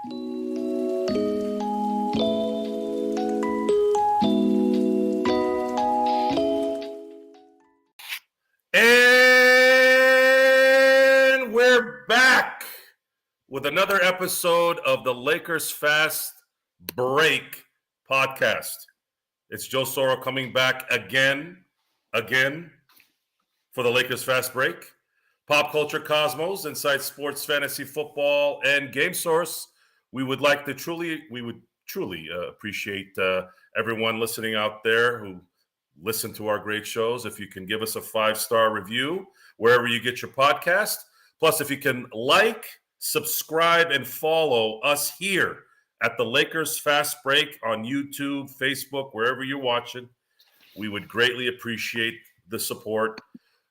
And we're back with another episode of the Lakers Fast Break podcast. It's Joe Soro coming back again for the Lakers Fast Break. Pop Culture Cosmos, Inside Sports, Fantasy Football, and Game Source. We would truly appreciate everyone listening out there who listen to our great shows. If you can give us a 5-star review wherever you get your podcast. Plus, if you can like, subscribe, and follow us here at the Lakers Fast Break on YouTube, Facebook, wherever you're watching. We would greatly appreciate the support.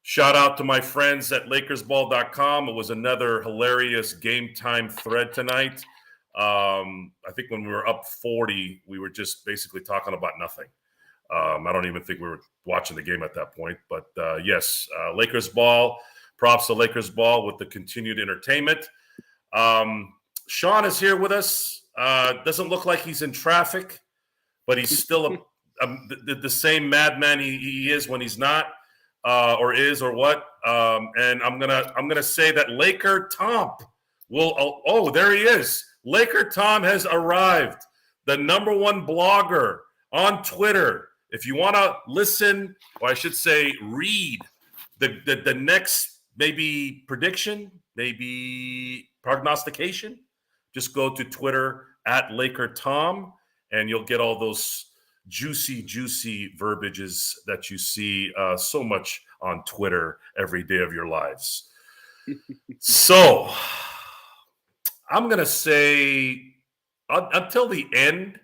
Shout out to my friends at LakersBall.com. It was another hilarious game time thread tonight. I think when we were up 40, we were just basically talking about nothing. I don't even think we were watching the game at that point. But yes, Lakers Ball, props to Lakers Ball with the continued entertainment. Sean is here with us. Doesn't look like he's in traffic, but he's still the same madman he is when he's not, or is, or what. And I'm gonna say that LakerTom will. Oh, there he is. LakerTom has arrived. The #1 blogger on Twitter. If you want to listen, or I should say read, the next maybe prediction, maybe prognostication, just go to Twitter at LakerTom, and you'll get all those juicy verbiages that you see so much on Twitter every day of your lives. So I'm going to say until the end,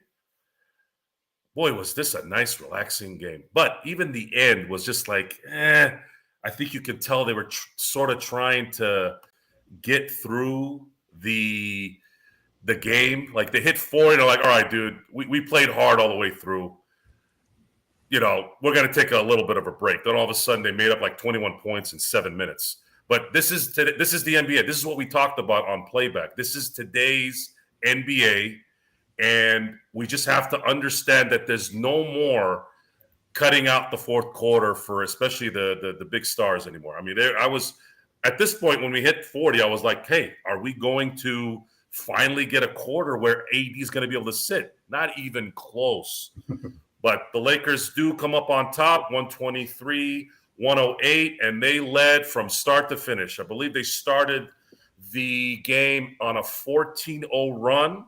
boy, was this a nice, relaxing game. But even the end was just like, I think you could tell they were sort of trying to get through the game. Like they hit 40, they're like, all right, dude, we played hard all the way through. You know, we're going to take a little bit of a break. Then all of a sudden they made up like 21 points in 7 minutes. But this is the NBA. This is what we talked about on Playback. This is today's NBA. And we just have to understand that there's no more cutting out the fourth quarter for especially the big stars anymore. I mean, I was at this point when we hit 40, I was like, hey, are we going to finally get a quarter where AD is going to be able to sit? Not even close. But the Lakers do come up on top, 123-108, and they led from start to finish. I believe they started the game on a 14-0 run.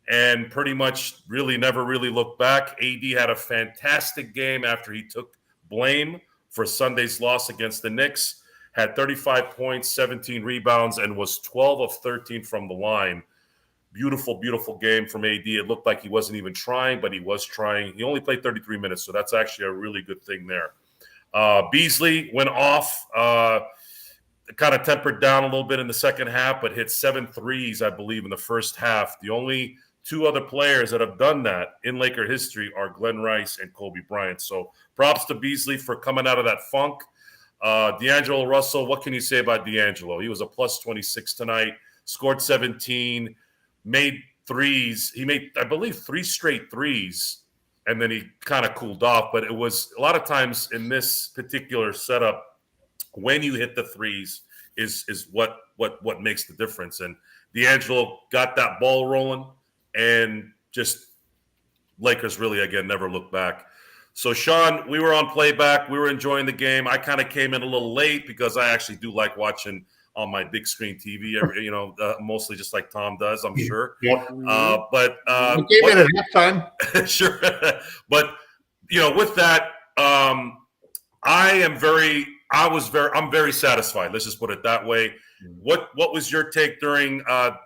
And pretty much really never really looked back. AD had a fantastic game after he took blame for Sunday's loss against the Knicks. Had 35 points, 17 rebounds, and was 12 of 13 from the line. Beautiful, beautiful game from AD. It looked like he wasn't even trying, but he was trying. He only played 33 minutes, so that's actually a really good thing there. Beasley went off, kind of tempered down a little bit in the second half, but hit 7 threes, I believe, in the first half. The only 2 other players that have done that in Laker history are Glenn Rice and Kobe Bryant. So props to Beasley for coming out of that funk. D'Angelo Russell, what can you say about D'Angelo? He was a plus 26 tonight, scored 17, made threes. He made, I believe, 3 straight threes, and then he kind of cooled off. But it was a lot of times in this particular setup, when you hit the threes is what makes the difference. And D'Angelo got that ball rolling. And just Lakers really, again, never looked back. So, Sean, we were on Playback. We were enjoying the game. I kind of came in a little late because I actually do like watching on my big screen TV, mostly just like Tom does, I'm sure. Yep. But we came in at halftime. Sure. But, with that, I'm very satisfied. Let's just put it that way. What was your take during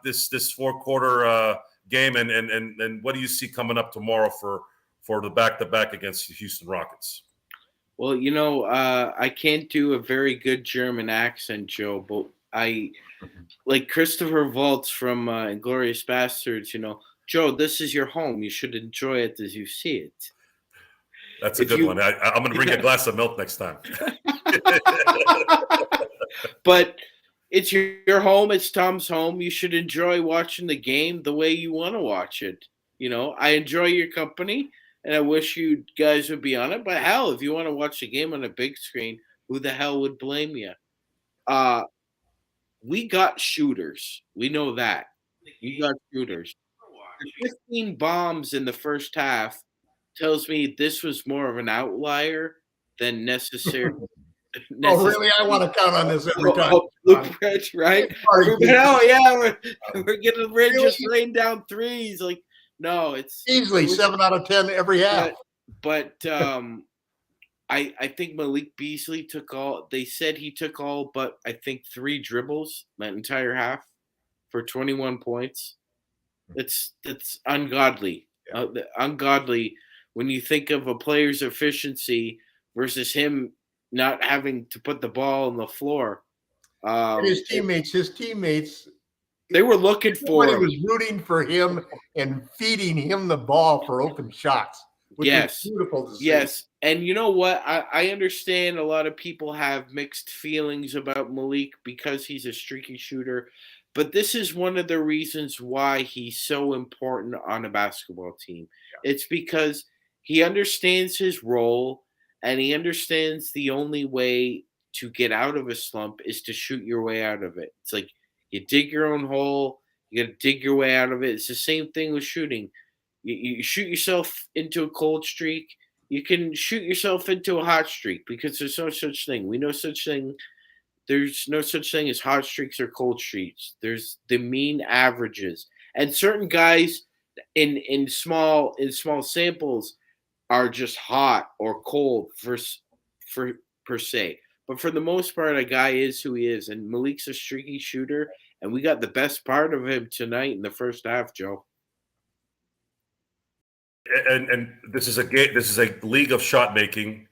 this 4-quarter game, and what do you see coming up tomorrow for the back-to-back against the Houston Rockets? Well, I can't do a very good German accent, Joe, but I like Christopher Waltz from Inglourious Bastards, Joe, this is your home. You should enjoy it as you see it. That's a good one. I'm going to bring a glass of milk next time. But It's your home. It's Tom's home. You should enjoy watching the game the way you want to watch it. I enjoy your company, and I wish you guys would be on it. But hell, if you want to watch the game on a big screen, who the hell would blame you? Uh, we got shooters. We know that. We got shooters. The 15 bombs in the first half tells me this was more of an outlier than necessary. Oh, really? I want to count on this every time. Luke Rich, right? Oh, yeah, we're getting just rain down threes. Like, no, it's easily 7 out of 10 every half. But I think Malik Beasley took all. They said he took all, but I think 3 dribbles that entire half for 21 points. That's ungodly. Ungodly when you think of a player's efficiency versus him not having to put the ball on the floor. His teammates, they were looking for him. Was rooting for him and feeding him the ball for open shots. Which is beautiful to see. Yes. And you know what? I understand a lot of people have mixed feelings about Malik because he's a streaky shooter. But this is one of the reasons why he's so important on a basketball team. Yeah. It's because he understands his role, and he understands the only way to get out of a slump is to shoot your way out of it. It's like you dig your own hole, you got to dig your way out of it. It's the same thing with shooting. You shoot yourself into a cold streak. You can shoot yourself into a hot streak because there's no such thing. There's no such thing as hot streaks or cold streaks. There's the mean averages. And certain guys in small samples are just hot or cold for per se. But for the most part, a guy is who he is. And Malik's a streaky shooter, and we got the best part of him tonight in the first half, Joe. And this is a league of shot making,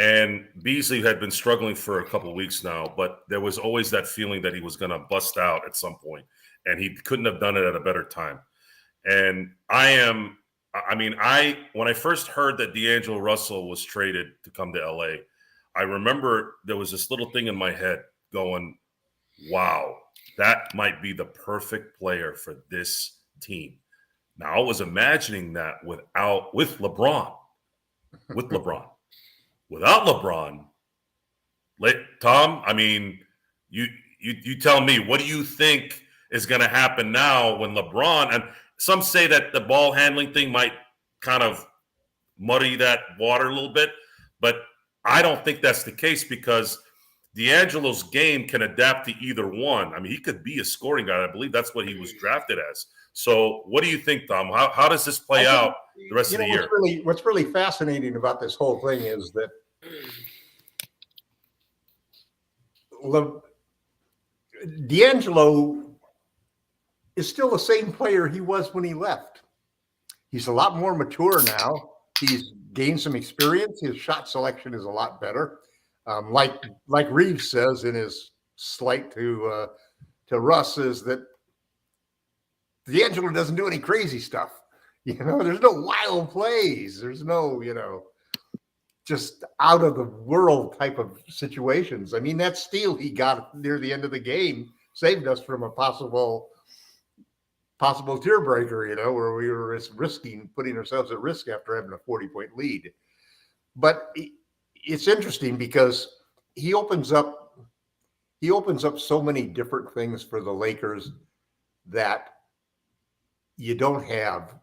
and Beasley had been struggling for a couple of weeks now, but there was always that feeling that he was going to bust out at some point, and he couldn't have done it at a better time. And when I first heard that D'Angelo Russell was traded to come to LA, I remember there was this little thing in my head going, wow, that might be the perfect player for this team. Now, I was imagining that with LeBron. With LeBron. Without LeBron, Tom, I mean, you tell me, what do you think is going to happen now when LeBron, and some say that the ball handling thing might kind of muddy that water a little bit, but I don't think that's the case because D'Angelo's game can adapt to either one. I mean, he could be a scoring guy. I believe that's what he was drafted as. So what do you think, Tom? How does this play out the rest of the year? What's really fascinating about this whole thing is that D'Angelo is still the same player he was when he left. He's a lot more mature now. He's gained some experience. His shot selection is a lot better. Like Reeves says in his slight to Russ, is that D'Angelo doesn't do any crazy stuff. There's no wild plays. There's no, just out of the world type of situations. I mean, that steal he got near the end of the game saved us from a possible tear breaker, where we were putting ourselves at risk after having a 40-point lead. But it's interesting because he opens up so many different things for the Lakers that you don't have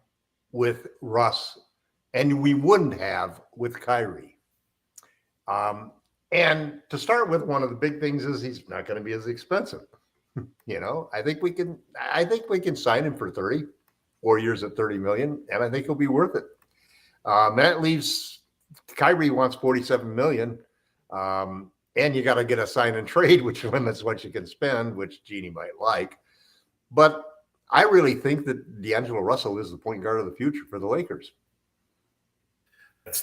with Russ, and we wouldn't have with Kyrie. And to start with, one of the big things is he's not going to be as expensive. I think we can sign him for 4 years at $30 million, and I think he'll be worth it. That leaves Kyrie wants $47 million, and you got to get a sign and trade, which limits what you can spend, which Jeannie might like. But I really think that D'Angelo Russell is the point guard of the future for the Lakers.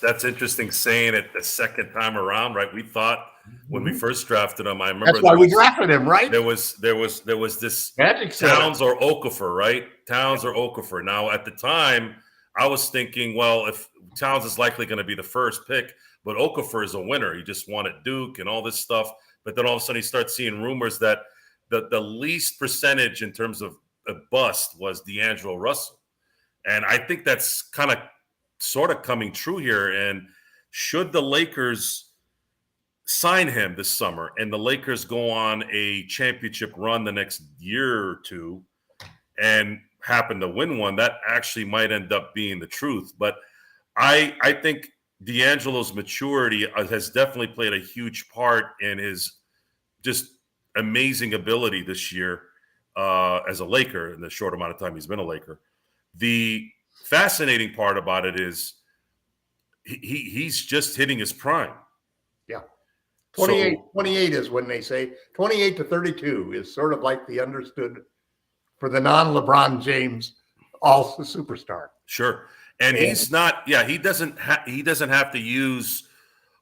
That's interesting saying it the second time around, right? We thought when we first drafted him, I remember that's why we drafted him, right? There was this Magic Towns or Okafor, right? Towns or Okafor. Now at the time, I was thinking, well, if Towns is likely going to be the first pick, but Okafor is a winner. He just won at Duke and all this stuff. But then all of a sudden, he starts seeing rumors that the least percentage in terms of a bust was D'Angelo Russell. And I think that's kind of sort of coming true here. And should the Lakers sign him this summer and the Lakers go on a championship run the next year or two and happen to win one, that actually might end up being the truth. But I think D'Angelo's maturity has definitely played a huge part in his just amazing ability this year as a Laker in the short amount of time he's been a Laker. The fascinating part about it is he's just hitting his prime. Yeah. 28 is when they say 28 to 32 is sort of like the understood for the non-LeBron James also superstar. Sure. And he's not, he doesn't have to use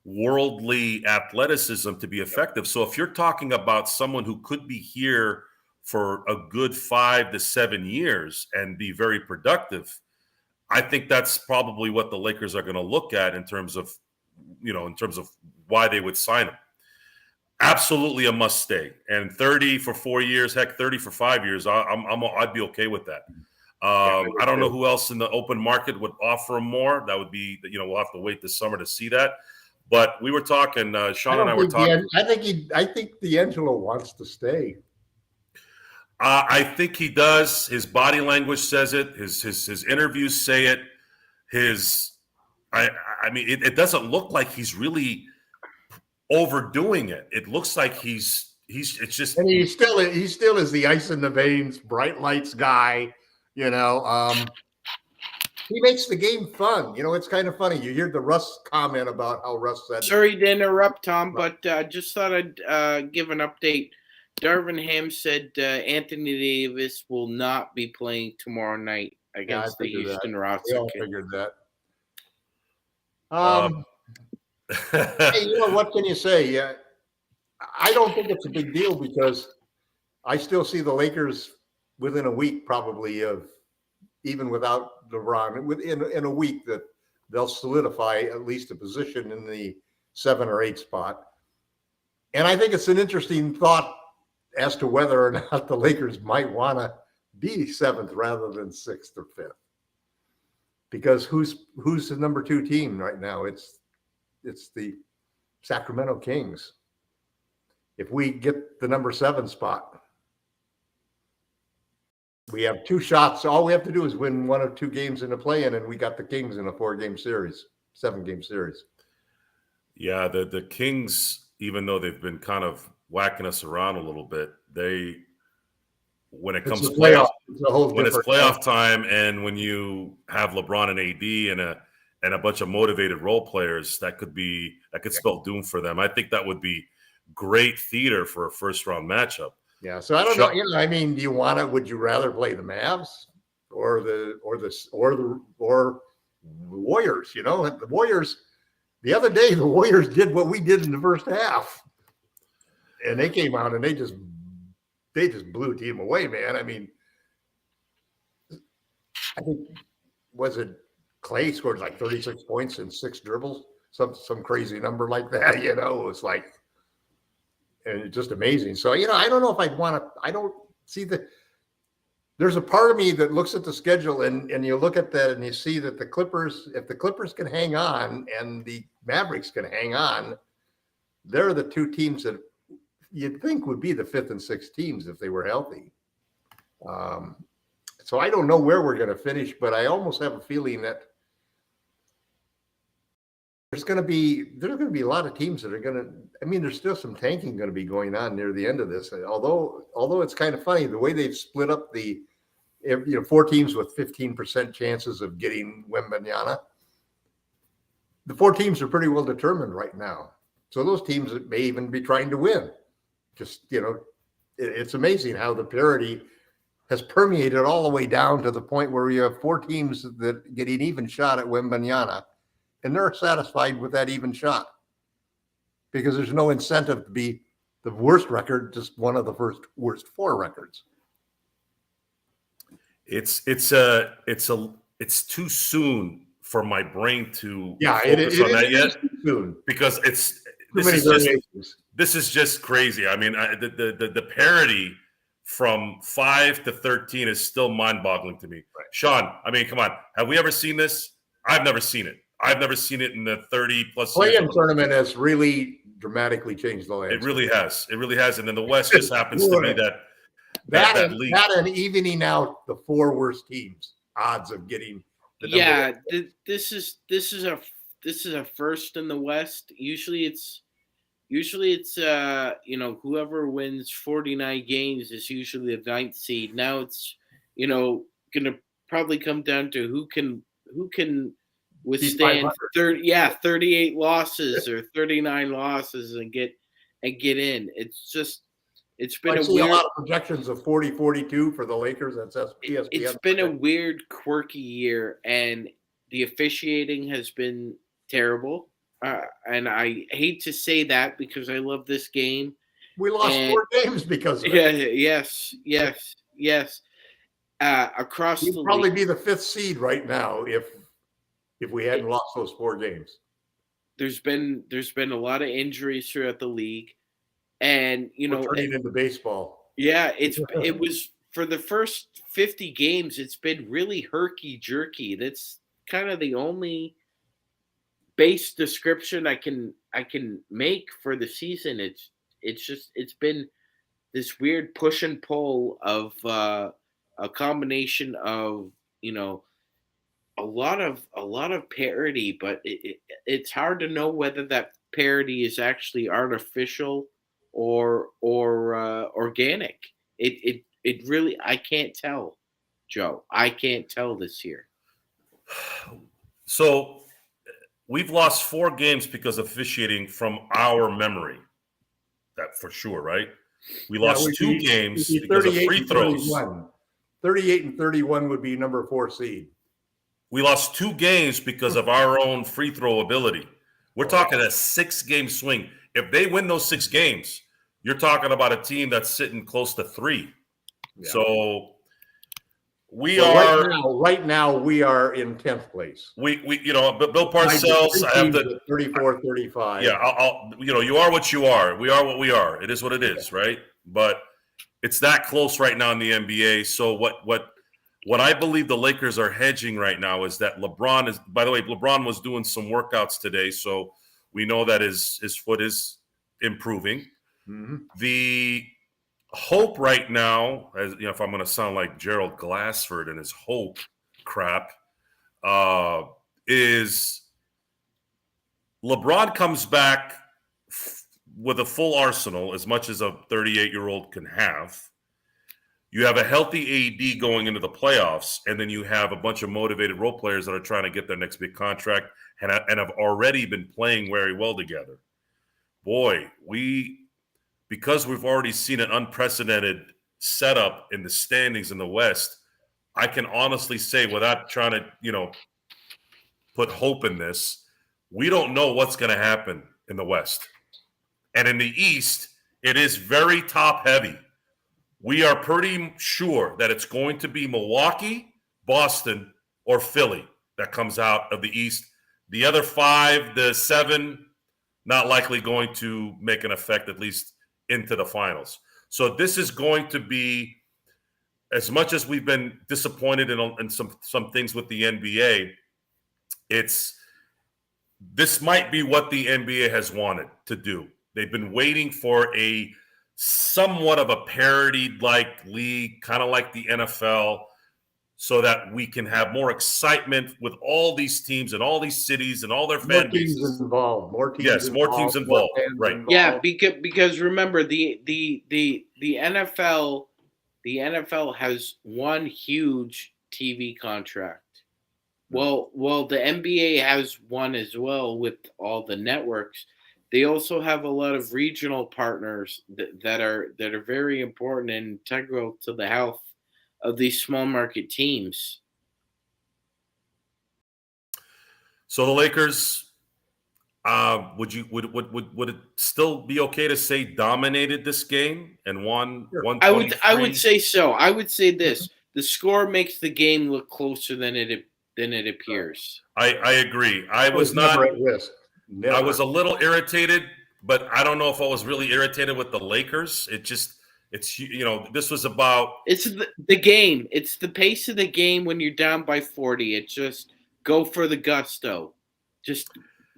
worldly athleticism to be effective. So if you're talking about someone who could be here for a good 5 to 7 years and be very productive, I think that's probably what the Lakers are going to look at in terms of why they would sign him. Absolutely a must stay. And 30 for 4 years, heck, 30 for 5 years, I'd be okay with that. I don't know who else in the open market would offer him more. That would be, we'll have to wait this summer to see that. But we were talking, Sean and I were talking. I think D'Angelo wants to stay. I think he does. His body language says it. His interviews say it. It doesn't look like he's really overdoing it. It looks like it's just. And he still is the ice in the veins, bright lights guy. He makes the game fun. It's kind of funny. You hear the Russ comment about how Russ said. Sorry to interrupt, Tom, but just thought I'd give an update. Darvin Ham said Anthony Davis will not be playing tomorrow night against the Houston Rockets. We all figured that. Hey, what can you say? Yeah, I don't think it's a big deal because I still see the Lakers within a week, probably of even without LeBron, in a week that they'll solidify at least a position in the 7 or 8 spot. And I think it's an interesting thought as to whether or not the Lakers might want to be 7th rather than 6th or 5th. Because who's the number 2 team right now? It's the Sacramento Kings. If we get the number 7 spot, we have 2 shots. All we have to do is win 1 or 2 games in the play-in, and we got the Kings in a 4-game series, 7-game series. Yeah, the Kings, even though they've been kind of whacking us around a little bit, when it comes to playoff, when it's playoff time, and when you have LeBron and AD and a bunch of motivated role players, that could spell doom for them. I think that would be great theater for a first-round matchup. Yeah, so I don't know. Do you want to? Would you rather play the Mavs or the Warriors? The Warriors. The other day, the Warriors did what we did in the first half, and they came out and they just blew a team away, man. I think was it Clay scored like 36 points and 6 dribbles, some crazy number like that. It was like. And it's just amazing. So, I don't know if I'd want to, I don't see there's a part of me that looks at the schedule and you look at that and you see that if the Clippers can hang on and the Mavericks can hang on, they're the 2 teams that you'd think would be the 5th and 6th teams if they were healthy. So I don't know where we're going to finish, but I almost have a feeling that there's going to be a lot of teams that are going to. There's still some tanking going to be going on near the end of this. Although it's kind of funny the way they've split up the, 4 teams with 15% chances of getting Wembanyama. The 4 teams are pretty well determined right now. So those teams may even be trying to win. Just it's amazing how the parity has permeated all the way down to the point where you have 4 teams that get an even shot at Wembanyama. And they're satisfied with that even shot because there's no incentive to be the worst record, just one of the worst 4 records. It's too soon for my brain to focus on that yet soon. because Too many variations. This is just crazy. I mean, the parity from 5 to 13 is still mind-boggling to me. Right. Sean, I mean, come on. Have we ever seen this? I've never seen it. I've never seen it in the 30-plus years. Play-in tournament has really dramatically changed the landscape. It really has. It really has. And then the West just happens to be that league. That and evening out the 4 worst teams odds of getting the number one. This is a first in the West. Usually it's whoever wins 49 games is usually the 9th seed. Now it's gonna probably come down to who can withstand 38 losses or 39 losses and get in. It's been a lot of projections of 40-42 for the Lakers. That's ESPN. It's been a weird, quirky year, and the officiating has been terrible. And I hate to say that because I love this game. We lost 4 games because of it. Yes. Across We'd the probably league, be the 5th seed right now if we hadn't lost those 4 games. There's been a lot of injuries throughout the league, and we're turning into baseball. Yeah, it was for the first 50 games. It's been really herky jerky. That's kind of the only base description I can make for the season. It's been this weird push and pull of a combination of a lot of parity, but it's hard to know whether that parity is actually artificial or organic. It really, I can't tell, Joe. I can't tell this year. So we've lost 4 games because of officiating from our memory. That for sure, right? We lost 2 games because of free throws. 38 and 31 would be number 4 seed. We lost 2 games because of our own free throw ability. We're talking a 6-game swing. If they win those 6 games, you're talking about a team that's sitting close to 3. Yeah. So right now we are in 10th place. But Bill Parcells, I have the 34-35. Yeah, I'll you are what you are. We are what we are. It is what it is, right? But it's that close right now in the NBA. So what I believe the Lakers are hedging right now is that LeBron is. By the way, LeBron was doing some workouts today, so we know that his foot is improving. Mm-hmm. The hope right now, as if I'm going to sound like Gerald Glassford and his hope crap, is LeBron comes back with a full arsenal, as much as a 38-year-old can have. You have a healthy AD going into the playoffs, and then you have a bunch of motivated role players that are trying to get their next big contract and have already been playing very well together. Boy, because we've already seen an unprecedented setup in the standings in the West, I can honestly say, without trying to, put hope in this, we don't know what's going to happen in the West. And in the East, it is very top-heavy. We are pretty sure that it's going to be Milwaukee, Boston, or Philly that comes out of the East. The other 5, the 7, not likely going to make an effect, at least into the finals. So this is going to be, as much as we've been disappointed in some things with the NBA, this might be what the NBA has wanted to do. They've been waiting for a somewhat of a parody-like league, kind of like the NFL, so that we can have more excitement with all these teams and all these cities and all their fan bases. More teams involved. Right. Yeah, because remember the NFL has one huge TV contract. Well, the NBA has one as well with all the networks. They also have a lot of regional partners that are very important and integral to the health of these small market teams. So the Lakers, would it still be okay to say dominated this game and won? Sure. I would say so. I would say this: the score makes the game look closer than it appears. I agree. I was not at risk. I was a little irritated but I don't know if I was really irritated with the Lakers. It's this was about It's the game. It's the pace of the game when you're down by 40. It's just go for the gusto. Just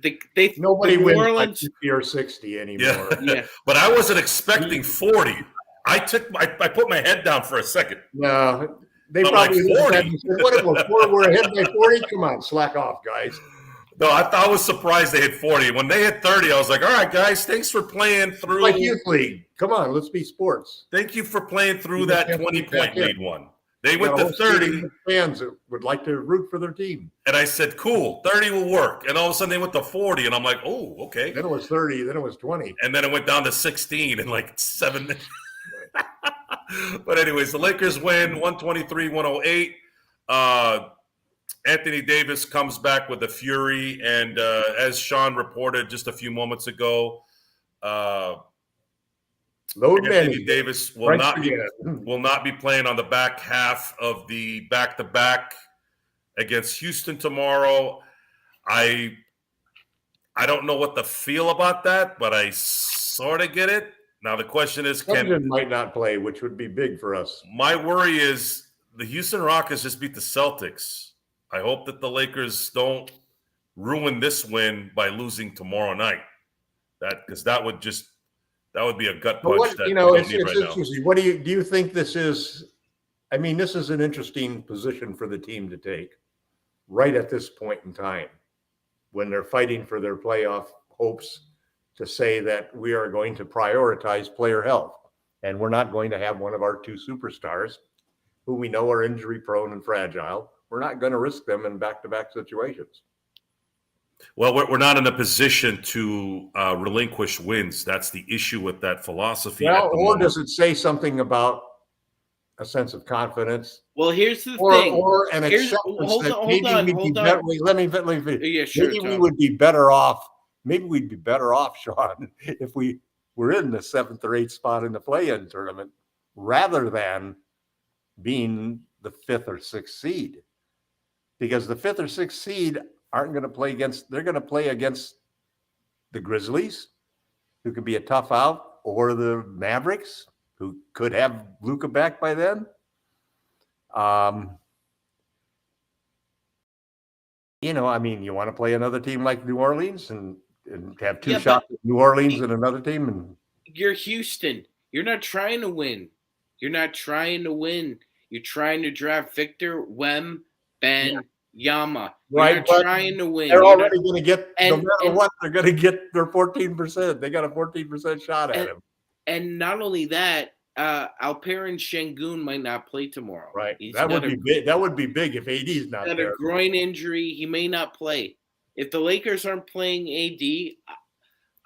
Nobody the New wins Orleans. by 50 or 60 anymore. yeah. But I wasn't expecting 40. I put my head down for a second. No, they But probably like 40. said, what it was, we're ahead by 40. Come on, slack off, guys. No, I was surprised they hit 40. When they hit 30, I was like, all right, guys, thanks for playing through. Like youth league. Come on, let's be sports. Thank you for playing through that 20-point lead one. They went to 30. Fans that would like to root for their team. And I said, cool, 30 will work. And all of a sudden they went to 40. And I'm like, oh, okay. Then it was 30. Then it was 20. And then it went down to 16 in like 7 minutes. But anyways, the Lakers win 123-108. Anthony Davis comes back with a fury. And as Sean reported just a few moments ago, Anthony Davis will not be playing on the back half of the back-to-back against Houston tomorrow. I don't know what to feel about that, but I sort of get it. Now the question is, London might not play, which would be big for us. My worry is the Houston Rockets just beat the Celtics. I hope that the Lakers don't ruin this win by losing tomorrow night. Because that would be a gut punch. It's interesting. What do you think this is? I mean, this is an interesting position for the team to take right at this point in time when they're fighting for their playoff hopes, to say that we are going to prioritize player health and we're not going to have one of our two superstars who we know are injury prone and fragile. We're not going to risk them in back-to-back situations. Well, we're not in a position to relinquish wins. That's the issue with that philosophy. Well, or does it say something about a sense of confidence? Well, here's the thing. Or an acceptance that maybe we'd be better. Let me. Yeah, sure. Maybe we would be better off. Maybe we'd be better off, Sean, if we were in the 7th or 8th spot in the play-in tournament rather than being the 5th or 6th seed. Because the 5th or 6th seed aren't going to play against, they're going to play against the Grizzlies, who could be a tough out, or the Mavericks, who could have Luka back by then. You want to play another team like New Orleans and have two shots at New Orleans and another team. And you're Houston. You're not trying to win. You're trying to draft Victor Wembanyama. You're right, not trying to win. They're already going to get, no matter what, they're going to get their 14%. They got a 14% shot at him. And not only that, Alperen Şengün might not play tomorrow. Right. That would be big. That would be big if AD's not there. A groin injury. He may not play. If the Lakers aren't playing AD,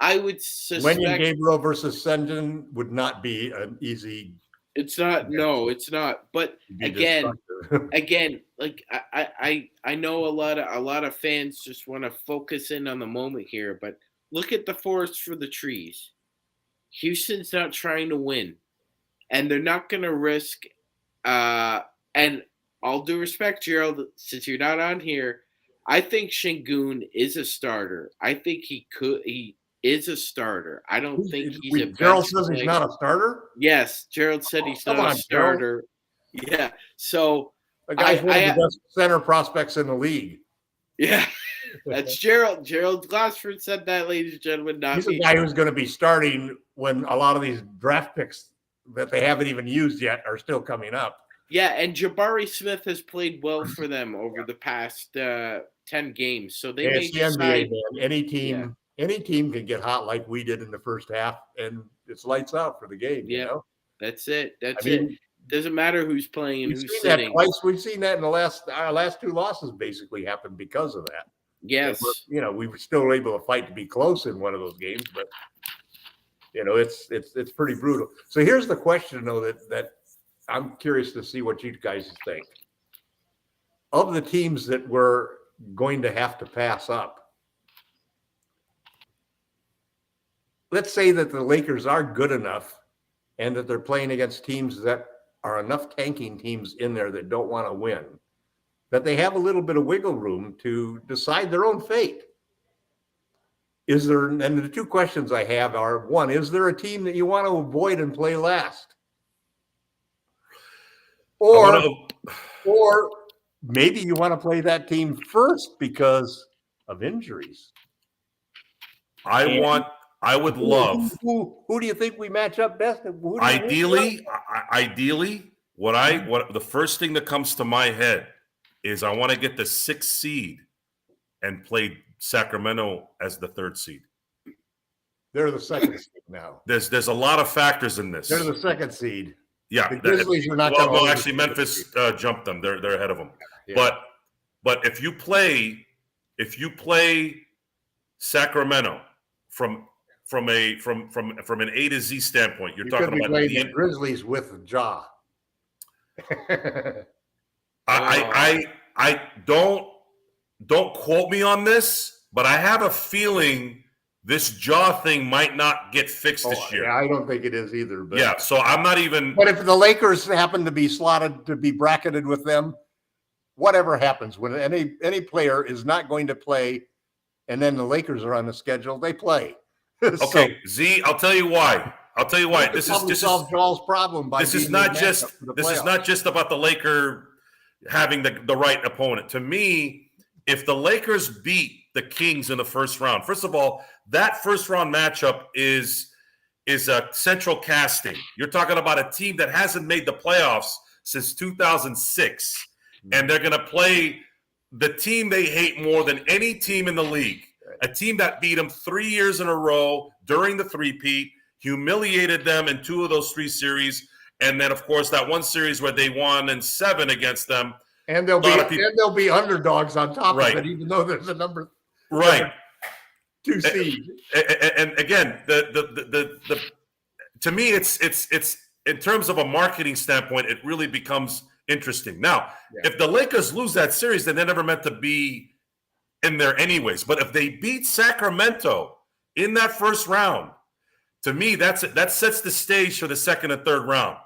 I would suspect Wenyen Gabriel versus Sengun would not be an easy. It's not. No, it's not. But again, like I know a lot of fans just want to focus in on the moment here, but look at the forest for the trees. Houston's not trying to win, and they're not going to risk. And all due respect, Gerald, since you're not on here, I think Şengün is a starter. I think he is a starter. I don't think he's a Gerald says he's not a starter? Yes, Gerald said he's not a starter. Gerald. Yeah. So the guy's one of the best center prospects in the league. Yeah. That's Gerald. Gerald Glassford said that, ladies and gentlemen. He's a guy who's going to be starting when a lot of these draft picks that they haven't even used yet are still coming up. Yeah, and Jabari Smith has played well for them over the past 10 games. So they may decide. NBA, man. Any team can get hot like we did in the first half, and it's lights out for the game. Yeah, you know? That's it. It. Doesn't matter who's playing and who's sitting. We've seen that in our last two losses basically happened because of that. Yes. We were still able to fight to be close in one of those games, but it's pretty brutal. So here's the question, though, that I'm curious to see what you guys think. Of the teams that we're going to have to pass up, let's say that the Lakers are good enough and that they're playing against teams that are enough tanking teams in there that don't want to win, that they have a little bit of wiggle room to decide their own fate. Is there, and the two questions I have are, one, is there a team that you want to avoid and play last? Or maybe you want to play that team first because of injuries. I would love. Who do you think we match up best? Ideally, what the first thing that comes to my head is I want to get the 6th seed and play Sacramento as the 3rd seed. They're the 2nd seed now. There's a lot of factors in this. They're the 2nd seed. Yeah, the Grizzlies are not. Well, actually, Memphis jumped them. They're ahead of them. Yeah. But if you play Sacramento from an A to Z standpoint, you're talking about the Grizzlies with Ja. I don't quote me on this, but I have a feeling this jaw thing might not get fixed this year. Yeah, I don't think it is either. But yeah, so I'm not even. But if the Lakers happen to be slotted to be bracketed with them, whatever happens when any player is not going to play, and then the Lakers are on the schedule, they play. Okay, Z, I'll tell you why. This is solve Joel's problem by this is not just about the Laker having the right opponent. To me, if the Lakers beat the Kings in the first round, first of all, that first round matchup is a central casting. You're talking about a team that hasn't made the playoffs since 2006, and they're going to play the team they hate more than any team in the league. A team that beat them 3 years in a row during the three-peat, humiliated them in 2 of those 3 series, and then, of course, that one series where they won in 7 against them. And they'll be underdogs on top of it, even though there's a number 2 seed. And again, the to me, it's in terms of a marketing standpoint, it really becomes interesting. Now, if the Lakers lose that series, then they're never meant to be in there anyways. But if they beat Sacramento in that first round, to me, that sets the stage for the 2nd and 3rd round.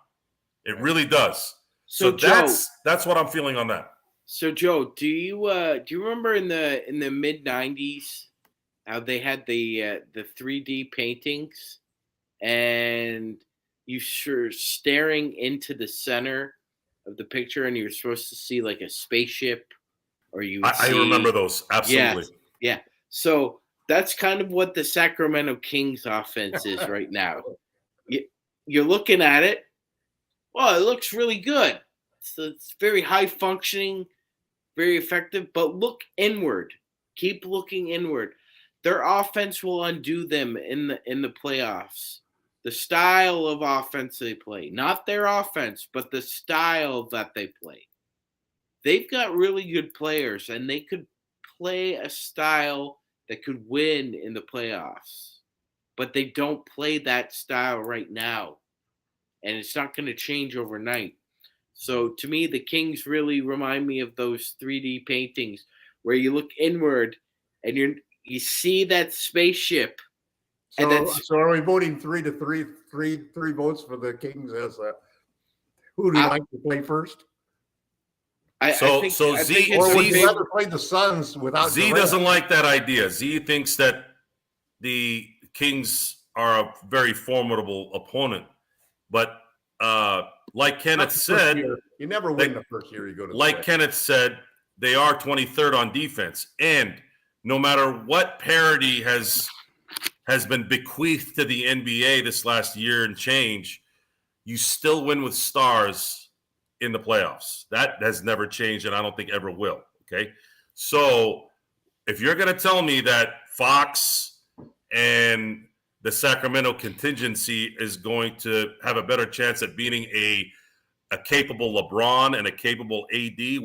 It really does. So Joe, that's what I'm feeling on that. So Joe, do you remember in the mid '90s how they had the 3D paintings, and you were staring into the center of the picture, and you're supposed to see like a spaceship, or I remember those absolutely. Yeah. So that's kind of what the Sacramento Kings offense is right now. You're looking at it. Well, it looks really good. So it's very high functioning, very effective. But look inward. Keep looking inward. Their offense will undo them in the playoffs. The style of offense they play, not their offense, but the style that they play. They've got really good players, and they could play a style that could win in the playoffs. But they don't play that style right now. And it's not going to change overnight. So to me, the Kings really remind me of those 3D paintings where you look inward and you see that spaceship. So are we voting 3-3, three votes for the Kings as who do you like to play first? I think would you rather play the Suns without Z doesn't like that idea. Z thinks that the Kings are a very formidable opponent. But like Kenneth said, you never win the first year you go to. Like Kenneth said, they are 23rd on defense, and no matter what parity has been bequeathed to the NBA this last year and change, you still win with stars in the playoffs. That has never changed, and I don't think ever will. Okay, so if you're going to tell me that Fox and the Sacramento contingency is going to have a better chance at beating a capable LeBron and a capable AD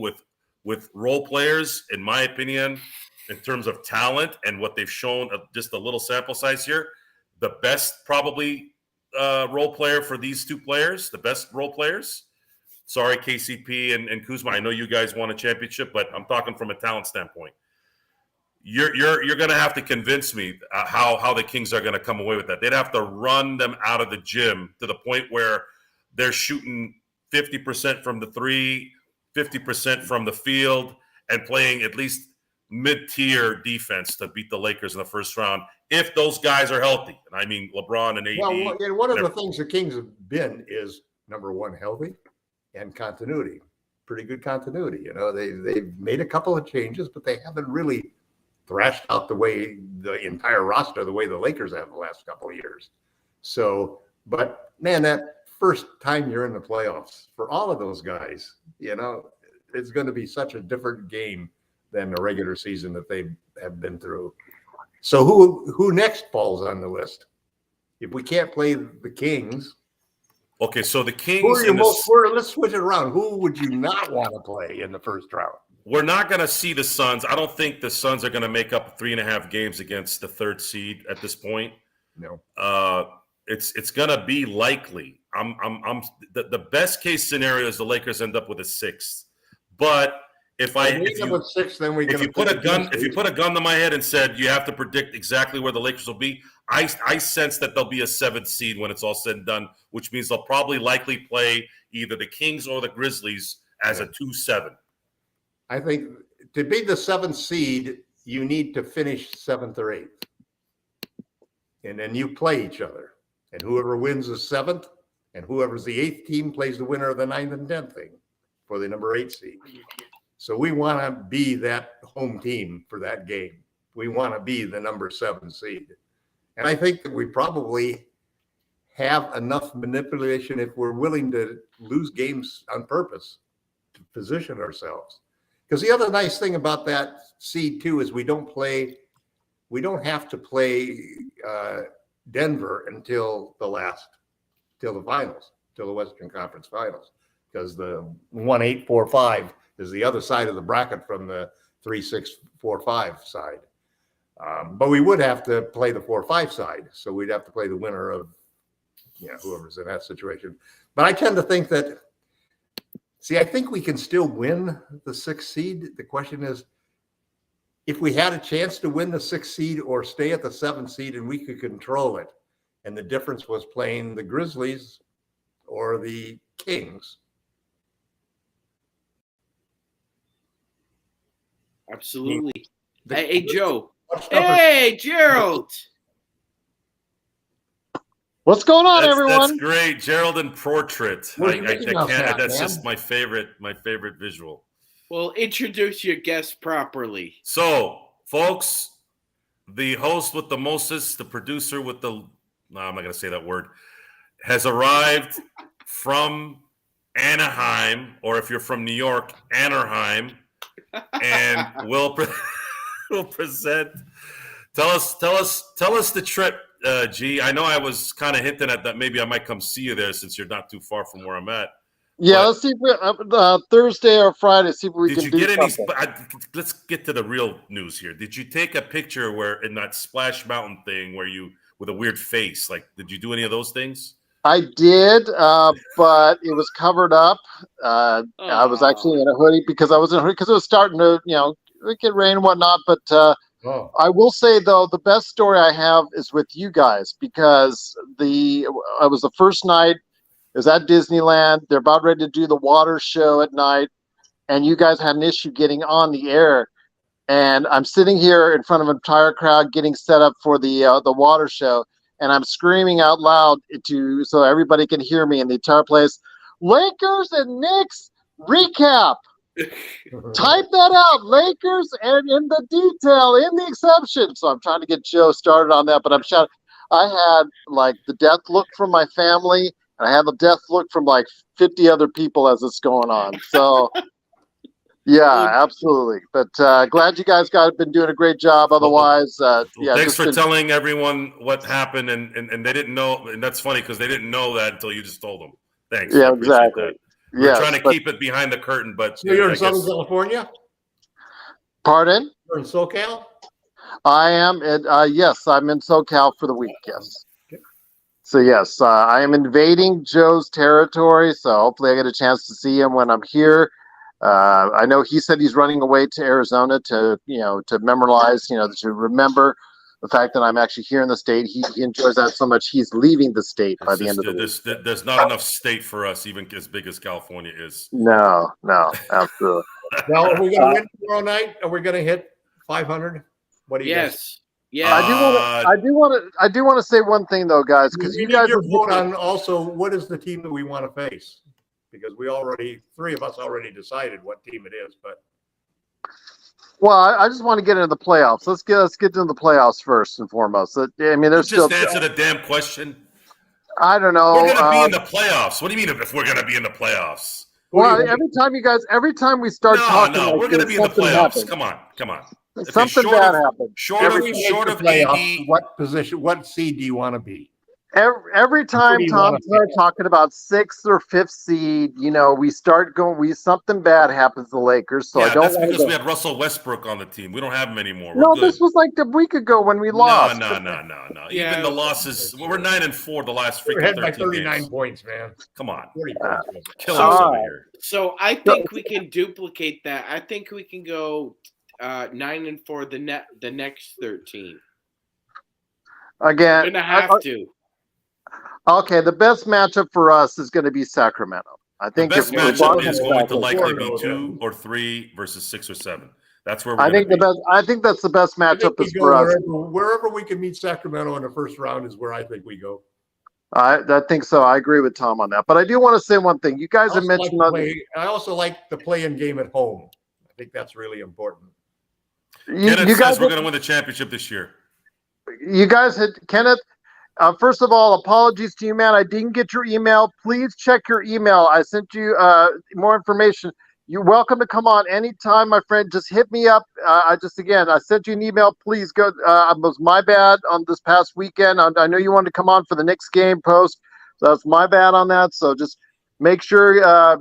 with role players, in my opinion, in terms of talent and what they've shown, just a little sample size here, the best probably role player for these 2 players, the best role players. Sorry, KCP and Kuzma. I know you guys won a championship, but I'm talking from a talent standpoint. You're going to have to convince me how the Kings are going to come away with that. They'd have to run them out of the gym to the point where they're shooting 50% from the 3, 50% from the field, and playing at least mid-tier defense to beat the Lakers in the first round if those guys are healthy. And I mean LeBron and AD. Well, and one of the things the Kings have been is, number one, healthy and continuity. Pretty good continuity. You know, they've made a couple of changes, but they haven't really thrashed out the entire roster the way the Lakers have the last couple of years. So, but man, that first time you're in the playoffs for all of those guys, you know, it's going to be such a different game than the regular season that they have been through. So who next falls on the list? If we can't play the Kings. Okay, so the Kings. Let's switch it around. Who would you not want to play in the first round? We're not going to see the Suns. I don't think the Suns are going to make up 3.5 games against the third seed at this point. No. It's going to be likely. The best case scenario is the Lakers end up with a 6th. But if you put a gun to my head and said you have to predict exactly where the Lakers will be, I sense that they'll be a 7th seed when it's all said and done, which means they'll probably likely play either the Kings or the Grizzlies as a 2-7. I think to be the 7th seed, you need to finish 7th or 8th. And then you play each other. And whoever wins the 7th and whoever's the 8th team plays the winner of the 9th and 10th thing for the number 8 seed. So we want to be that home team for that game. We want to be the number 7 seed. And I think that we probably have enough manipulation if we're willing to lose games on purpose to position ourselves. Because the other nice thing about that seed too is we don't have to play Denver until the Western Conference Finals, because the 1-8-4-5 is the other side of the bracket from the 3-6-4-5 side. But we would have to play the 4-5 side, so we'd have to play the winner of whoever's in that situation. But I tend to think that. See, I think we can still win the 6th seed. The question is, if we had a chance to win the 6th seed or stay at the 7th seed and we could control it, and the difference was playing the Grizzlies or the Kings. Absolutely. Hey, Joe. Hey, Gerald. What's going on, everyone? That's great, Gerald in portrait. I can't. That's just my favorite visual. Well, introduce your guest properly. So, folks, the host with the mostest, the producer with the I'm not going to say that word, has arrived from Anaheim, or if you're from New York, Anaheim, and will present. Tell us the trip. G, I know I was kind of hinting at that. Maybe I might come see you there since you're not too far from where I'm at. Yeah, let's see if we, Thursday or Friday. See if we can do something. Let's get to the real news here. Did you take a picture where in that Splash Mountain thing where you with a weird face? Like, did you do any of those things? I did, but it was covered up. I was actually in a hoodie because I was in a hoodie because it was starting to get rain and whatnot, but. I will say, though, the best story I have is with you guys because it was the first night. It was at Disneyland. They're about ready to do the water show at night, and you guys had an issue getting on the air. And I'm sitting here in front of an entire crowd getting set up for the water show, and I'm screaming out loud so everybody can hear me in the entire place. Lakers and Knicks recap. Type that out, Lakers, and in the detail, in the exception. So I'm trying to get Joe started on that, but I'm shouting. I had like the death look from my family, and I had the death look from like 50 other people as it's going on. So, yeah, absolutely. But glad you guys been doing a great job. Otherwise, thanks for telling everyone what happened, and they didn't know. And that's funny because they didn't know that until you just told them. Thanks. Yeah, exactly. That. We're trying to keep it behind the curtain, but so you're in Southern California? Pardon? You're in SoCal? I am. Yes, I'm in SoCal for the week. Yes. Okay. So yes, I am invading Joe's territory. So hopefully, I get a chance to see him when I'm here. I know he said he's running away to Arizona to memorialize, to remember the fact that I'm actually here in the state. He enjoys that so much. He's leaving the state by the end of the week. There's not enough state for us, even as big as California is. No, absolutely. Now, are we going to win tomorrow night? Are we going to hit 500? What do you guys? Yes. Yeah. I do want to say one thing though, guys, because you guys your are vote on also what is the team that we want to face, because three of us already decided what team it is. But well, I just want to get into the playoffs. Let's get into the playoffs first and foremost. I mean, there's Just still answer the damn question. I don't know. We're going to be in the playoffs. What do you mean if we're going to be in the playoffs? Well, every time we start talking, no, like we're going to be in the playoffs. Happens. Come on. Something bad happens. Short of playoffs, AD. what seed do you want to be? Every time Tom starts talking about 6th or 5th seed, we start going. Something bad happens to the Lakers. So I don't. That's because we had Russell Westbrook on the team. We don't have him anymore. No, this was like a week ago when we lost. No. Yeah. Even the losses. We're 9-4 the last We're freaking ahead by 13 39 games. points, man. Come on, 40 points. kill us over here. So I think we can duplicate that. I think we can go 9-4 the next 13. Again, We're gonna have to. Okay, the best matchup for us is going to be Sacramento. I think The best matchup is going to likely be 2 or 3 versus 6 or 7. That's where we're going to be. I think that's the best matchup is for us. Wherever we can meet Sacramento in the first round is where I think we go. I think so. I agree with Tom on that. But I do want to say one thing. You guys have mentioned. I also like the play-in game at home. I think that's really important. Kenneth says we're going to win the championship this year. You guys had Kenneth. First of all, apologies to you, man. I didn't get your email. Please check your email. I sent you more information. You're welcome to come on anytime, my friend. Just hit me up. I sent you an email. Please go. It was my bad on this past weekend. I know you wanted to come on for the Knicks game post. So that's my bad on that. So just make sure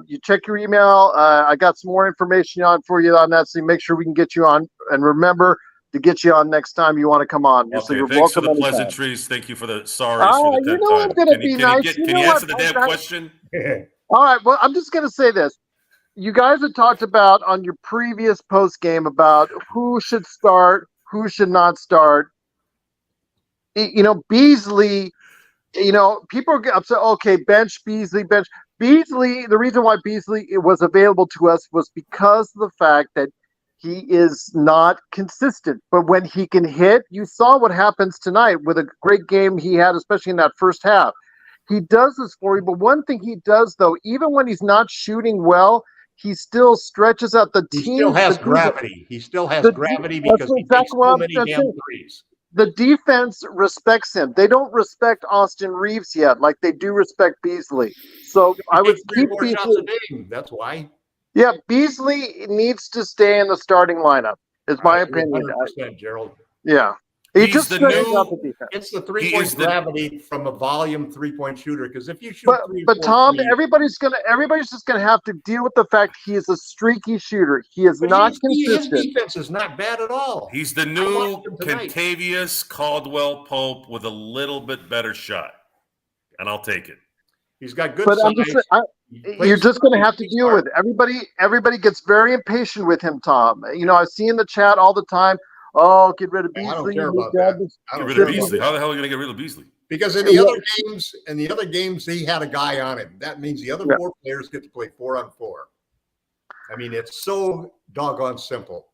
you check your email. I got some more information on for you on that. So make sure we can get you on. And remember to get you on next time you want to come on. Okay, so you're thanks for the anytime. pleasantries. Thank you for the sorries for the 10th I'm time. gonna be nice. Can you answer the damn question? All right. Well, I'm just going to say this. You guys had talked about on your previous post game about who should start, who should not start. Beasley, people are upset. Okay, bench Beasley, bench Beasley. The reason why Beasley was available to us was because of the fact that he is not consistent. But when he can hit, you saw what happens tonight with a great game he had, especially in that first half. He does this for you. But one thing he does, though, even when he's not shooting well, he still stretches out the team. He still has gravity. He still has gravity because he takes so many damn threes. The defense respects him. They don't respect Austin Reeves yet, like they do respect Beasley. So I would keep Beasley. That's why. Yeah, Beasley needs to stay in the starting lineup. Is my opinion. 100%, Gerald. Yeah. It's the 3-point gravity from a volume 3-point shooter. Because if you shoot, but Tom, everybody's just gonna have to deal with the fact he is a streaky shooter. He is not consistent. His defense is not bad at all. He's the new Kentavious Caldwell-Pope with a little bit better shot, and I'll take it. He's got good. But you're just going to have to deal with it. Everybody gets very impatient with him, Tom. I see in the chat all the time. Oh, get rid of Beasley. I don't care about that. Get rid of Beasley. How the hell are you going to get rid of Beasley? Because in the other games, he had a guy on him. That means the other 4 players get to play 4-on-4. I mean, it's so doggone simple.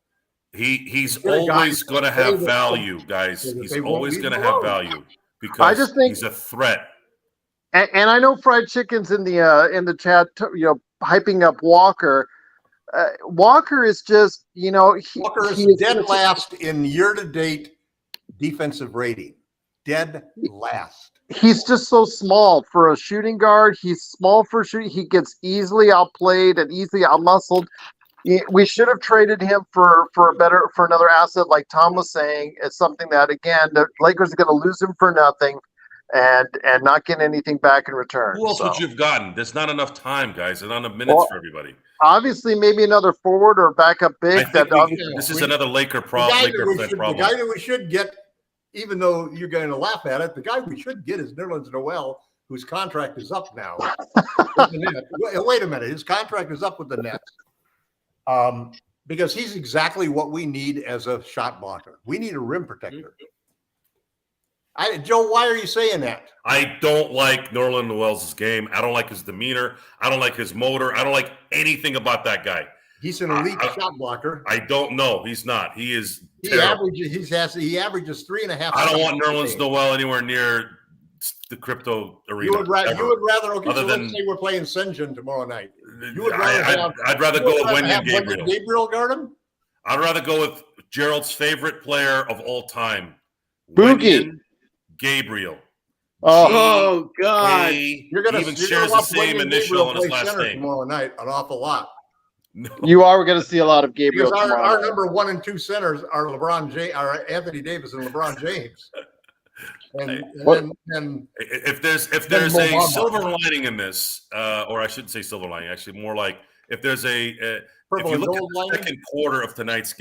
He's always going to have value, guys. He's always going to have value because he's a threat. And I know Fried Chicken's in the chat, hyping up Walker. Walker is just, Walker is dead last in year-to-date defensive rating. Dead last. He's just so small for a shooting guard. He's small for shooting. He gets easily outplayed and easily outmuscled. We should have traded him for another asset, like Tom was saying. It's something that, again, the Lakers are going to lose him for nothing. And not get anything back in return. Who else would you have gotten? There's not enough time, guys. There's not enough minutes for everybody. Obviously, maybe another forward or backup big. This is another Laker problem. The guy that we should get, even though you're going to laugh at it, the guy we should get is Nerlens Noel, whose contract is up now. Wait a minute. His contract is up with the Nets. Because he's exactly what we need as a shot blocker. We need a rim protector. Joe, why are you saying that? I don't like Nerlens Noel's game. I don't like his demeanor. I don't like his motor. I don't like anything about that guy. He's an elite shot blocker. I don't know. He's not. He is. He terrible. averages 3.5. I don't want Nerlens Noel anywhere near the crypto arena. You would rather. Okay, Other so than, let's say we're playing Senjin tomorrow night. I'd rather go with Wenyen Gabriel. Gabriel guard him. I'd rather go with Gerald's favorite player of all time, Boogie Gabriel. Oh God! You're going to even shares the same initial in his last name tomorrow night. An awful lot. No. You are going to see a lot of Gabriel. Because our number 1 and 2 centers are Anthony Davis and LeBron James. And if there's a silver lining in this, or I shouldn't say silver lining, actually more like if there's if you look at the second quarter of tonight's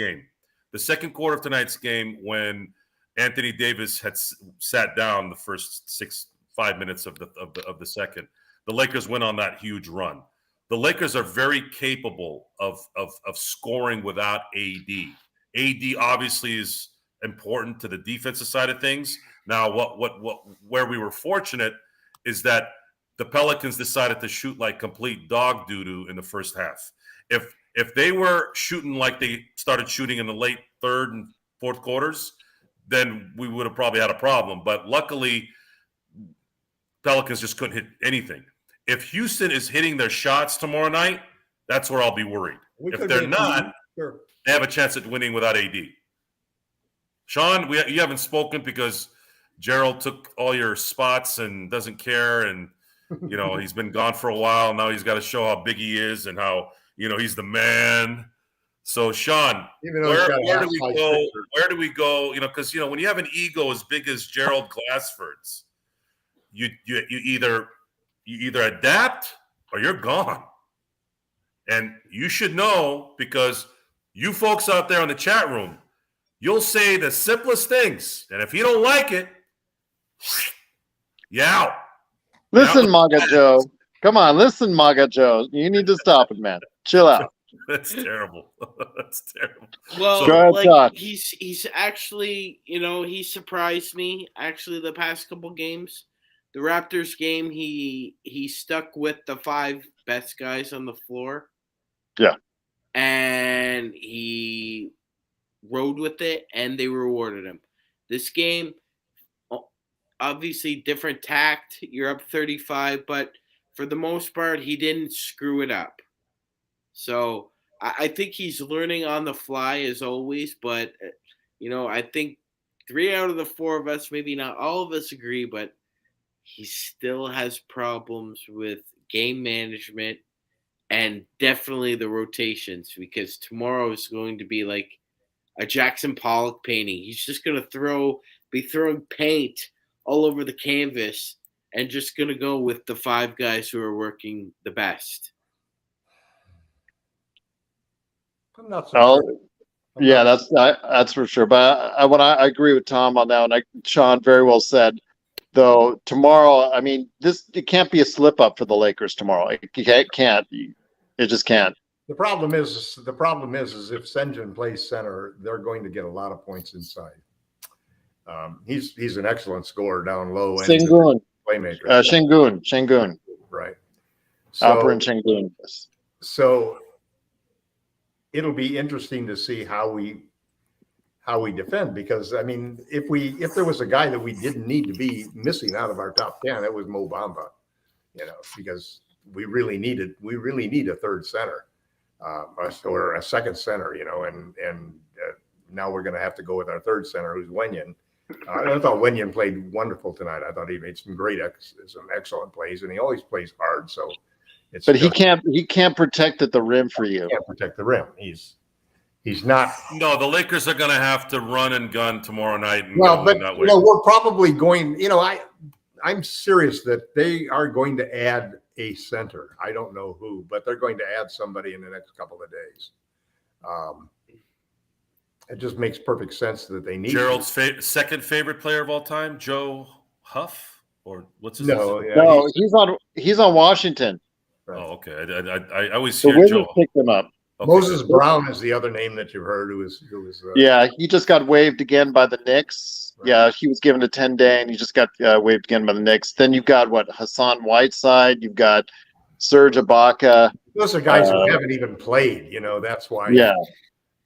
game, when Anthony Davis had sat down the first 5 minutes of the second, the Lakers went on that huge run. The Lakers are very capable of scoring without AD. AD obviously is important to the defensive side of things. Now, where we were fortunate is that the Pelicans decided to shoot like complete dog doo-doo in the first half. If they were shooting like they started shooting in the late third and fourth quarters, then we would have probably had a problem. But luckily, Pelicans just couldn't hit anything. If Houston is hitting their shots tomorrow night, that's where I'll be worried. If they're not, they have a chance at winning without AD. Sean, you haven't spoken because Gerald took all your spots and doesn't care, and he's been gone for a while. Now he's got to show how big he is and how he's the man. So Sean, where do we go? Where do we go? Because when you have an ego as big as Gerald Glassford's, you either adapt or you're gone. And you should know, because you folks out there in the chat room, you'll say the simplest things. And if you don't like it, you're out. Listen, Maga Joe. Come on, listen, Maga Joe. You need to stop it, man. Chill out. That's terrible. That's terrible. Well, he's actually, he surprised me actually the past couple games. The Raptors game, he stuck with the 5 best guys on the floor. Yeah. And he rode with it, and they rewarded him. This game, obviously different tact. You're up 35, but for the most part, he didn't screw it up. So I think he's learning on the fly as always, but, I think 3 out of the 4 of us, maybe not all of us agree, but he still has problems with game management and definitely the rotations, because tomorrow is going to be like a Jackson Pollock painting. He's just going to be throwing paint all over the canvas and just going to go with the 5 guys who are working the best. I'm not so sure. Yeah, that's for sure. But I agree with Tom on that, and Sean very well said. Though tomorrow, I mean, it can't be a slip up for the Lakers tomorrow. It can't. It just can't. The problem is if Senjin plays center, they're going to get a lot of points inside. He's an excellent scorer down low. Sengun. Playmaker. Sengun. Right. Alperen Sengun. So it'll be interesting to see how we defend, because I mean, if there was a guy that we didn't need to be missing out of our top 10, it was Mo Bamba, because we really need a third center, or a second center, and now we're going to have to go with our third center, who's Wenyen. I thought Wenyen played wonderful tonight. I thought he made some excellent plays, and he always plays hard. So, he can't protect at the rim for you. He can't protect the rim. He's not. No, the Lakers are going to have to run and gun tomorrow night. We're probably going. I'm serious that they are going to add a center. I don't know who, but they're going to add somebody in the next couple of days. It just makes perfect sense that they need. Gerald's second favorite player of all time, Joe Huff, or what's his name? No, he's on Washington. Right. Oh, okay. I always hear Joe. Wizards picked him up. Okay. Moses Brown is the other name that you've heard. Who was he just got waived again by the Knicks. Right. Yeah, he was given a 10-day, and he just got waived again by the Knicks. Then you've got Hassan Whiteside. You've got Serge Ibaka. Those are guys who haven't even played. That's why. Yeah.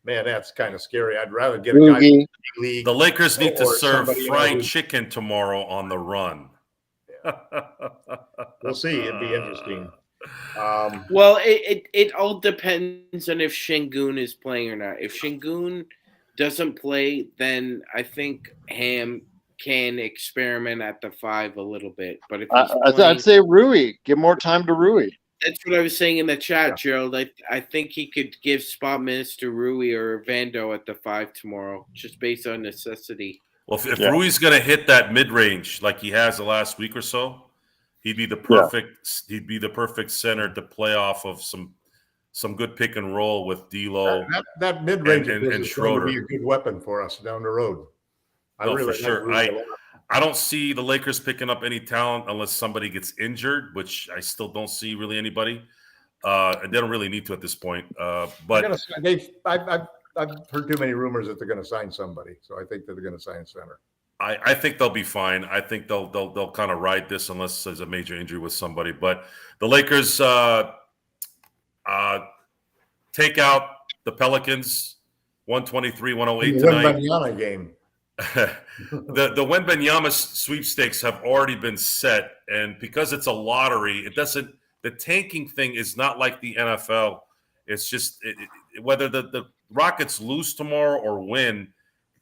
Man, that's kind of scary. I'd rather get a guy from the league. The Lakers need to or serve somebody, fried chicken tomorrow on the run. We'll see. It'd be interesting. Well, it all depends on if Şengün is playing or not. If Şengün doesn't play, then I think Ham can experiment at the 5 a little bit. But if he's I'd say Rui. Give more time to Rui. That's what I was saying in the chat, Gerald. I think he could give spot minutes to Rui or Vando at the 5 tomorrow, just based on necessity. Well, if Rui's going to hit that mid-range like he has the last week or so, he'd be the perfect center to play off of some good pick and roll with D'Lo. That mid-range and Schroeder would be a good weapon for us down the road. For sure. I don't see the Lakers picking up any talent unless somebody gets injured, which I still don't see really anybody. And they don't really need to at this point. But I've heard too many rumors that they're going to sign somebody, so I think that they're going to sign center. I think they'll be fine. I think they'll kind of ride this unless there's a major injury with somebody. But the Lakers take out the Pelicans 123-108 tonight. Wembanyama game. the Wembanyama sweepstakes have already been set, and because it's a lottery, the tanking thing is not like the NFL. It's just whether the Rockets lose tomorrow or win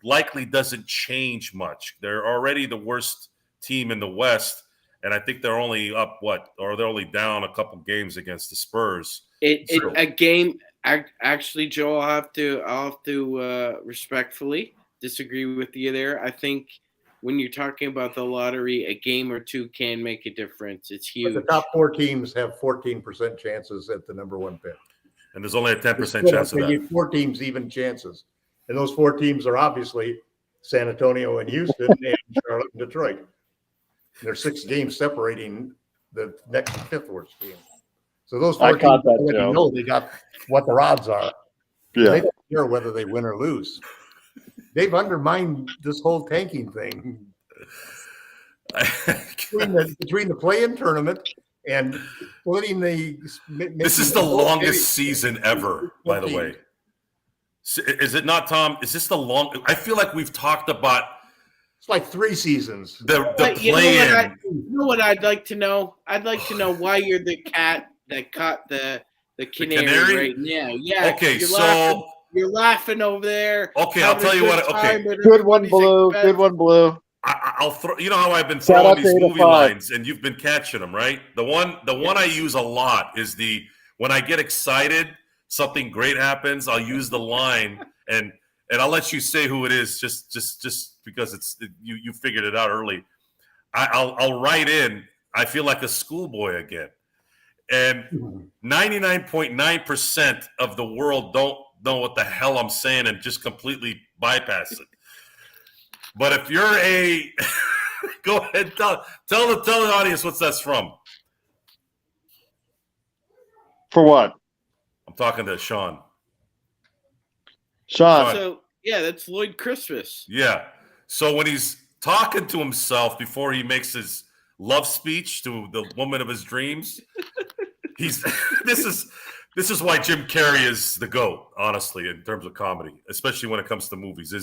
likely doesn't change much. They're already the worst team in the West, and I think they're only up they're only down a couple games against the Spurs. A game. Actually, Joe, I'll have to respectfully disagree with you there. I think when you're talking about the lottery, a game or two can make a difference. It's huge. But the top 4 teams have 14% chances at the number 1 pick. And there's only a 10% chance of that. You 4 teams even chances. And those 4 teams are obviously San Antonio and Houston and Charlotte and Detroit. And there's 6 games separating the next and 5th worst team. So those 4 teams know they got what their odds are. Yeah. They don't care whether they win or lose. They've undermined this whole tanking thing. between the play-in tournament and splitting this is the longest season ever, by the way. Is it not, Tom? Is this the long? I feel like we've talked about. It's like 3 seasons. The play-in. You know what I'd like to know? I'd like to know why you're the cat that caught the canary right now. Yeah. Okay, you're laughing over there. Okay, I'll tell you what. Okay, good one, Blue. Good one, Blue. I'll throw. You know how I've been throwing these movie lines, and you've been catching them, right? The one I use a lot is when I get excited, something great happens. I'll use the line, and I'll let you say who it is, just because you figured it out early. I'll write in. I feel like a schoolboy again, and 99.9% of the world don't know what the hell I'm saying and just completely bypass it. But if you're go ahead, tell the audience what that's from. For what? I'm talking to Sean. So yeah, that's Lloyd Christmas. Yeah. So when he's talking to himself before he makes his love speech to the woman of his dreams, this is why Jim Carrey is the GOAT, honestly, in terms of comedy, especially when it comes to movies.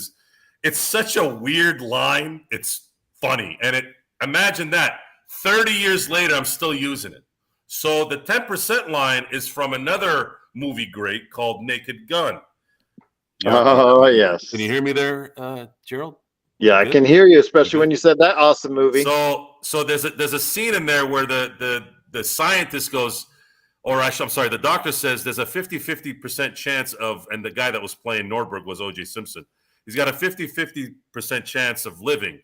It's such a weird line. It's funny. And imagine that 30 years later, I'm still using it. So the 10% line is from another movie great called Naked Gun. Oh, yes. Can you hear me there, Gerald? Yeah, I can hear you, especially when you said that awesome movie. So there's a scene in there where the scientist goes, the doctor says there's a 50% chance of, and the guy that was playing Nordberg was O.J. Simpson. He's got a 50% chance of living,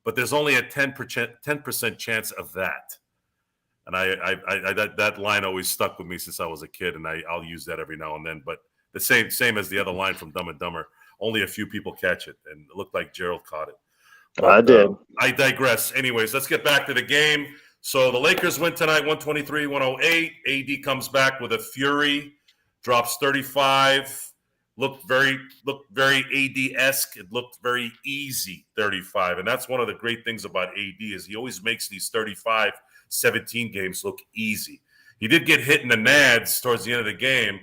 but there's only a 10% chance of that. And that line always stuck with me since I was a kid, and I'll use that every now and then. But the same as the other line from Dumb and Dumber. Only a few people catch it, and it looked like Gerald caught it. But, I did. I digress. Anyways, let's get back to the game. So the Lakers win tonight, 123-108. AD comes back with a fury, drops 35. Looked very AD-esque. It looked very easy, 35. And that's one of the great things about AD is he always makes these 35-17 games look easy. He did get hit in the nads towards the end of the game,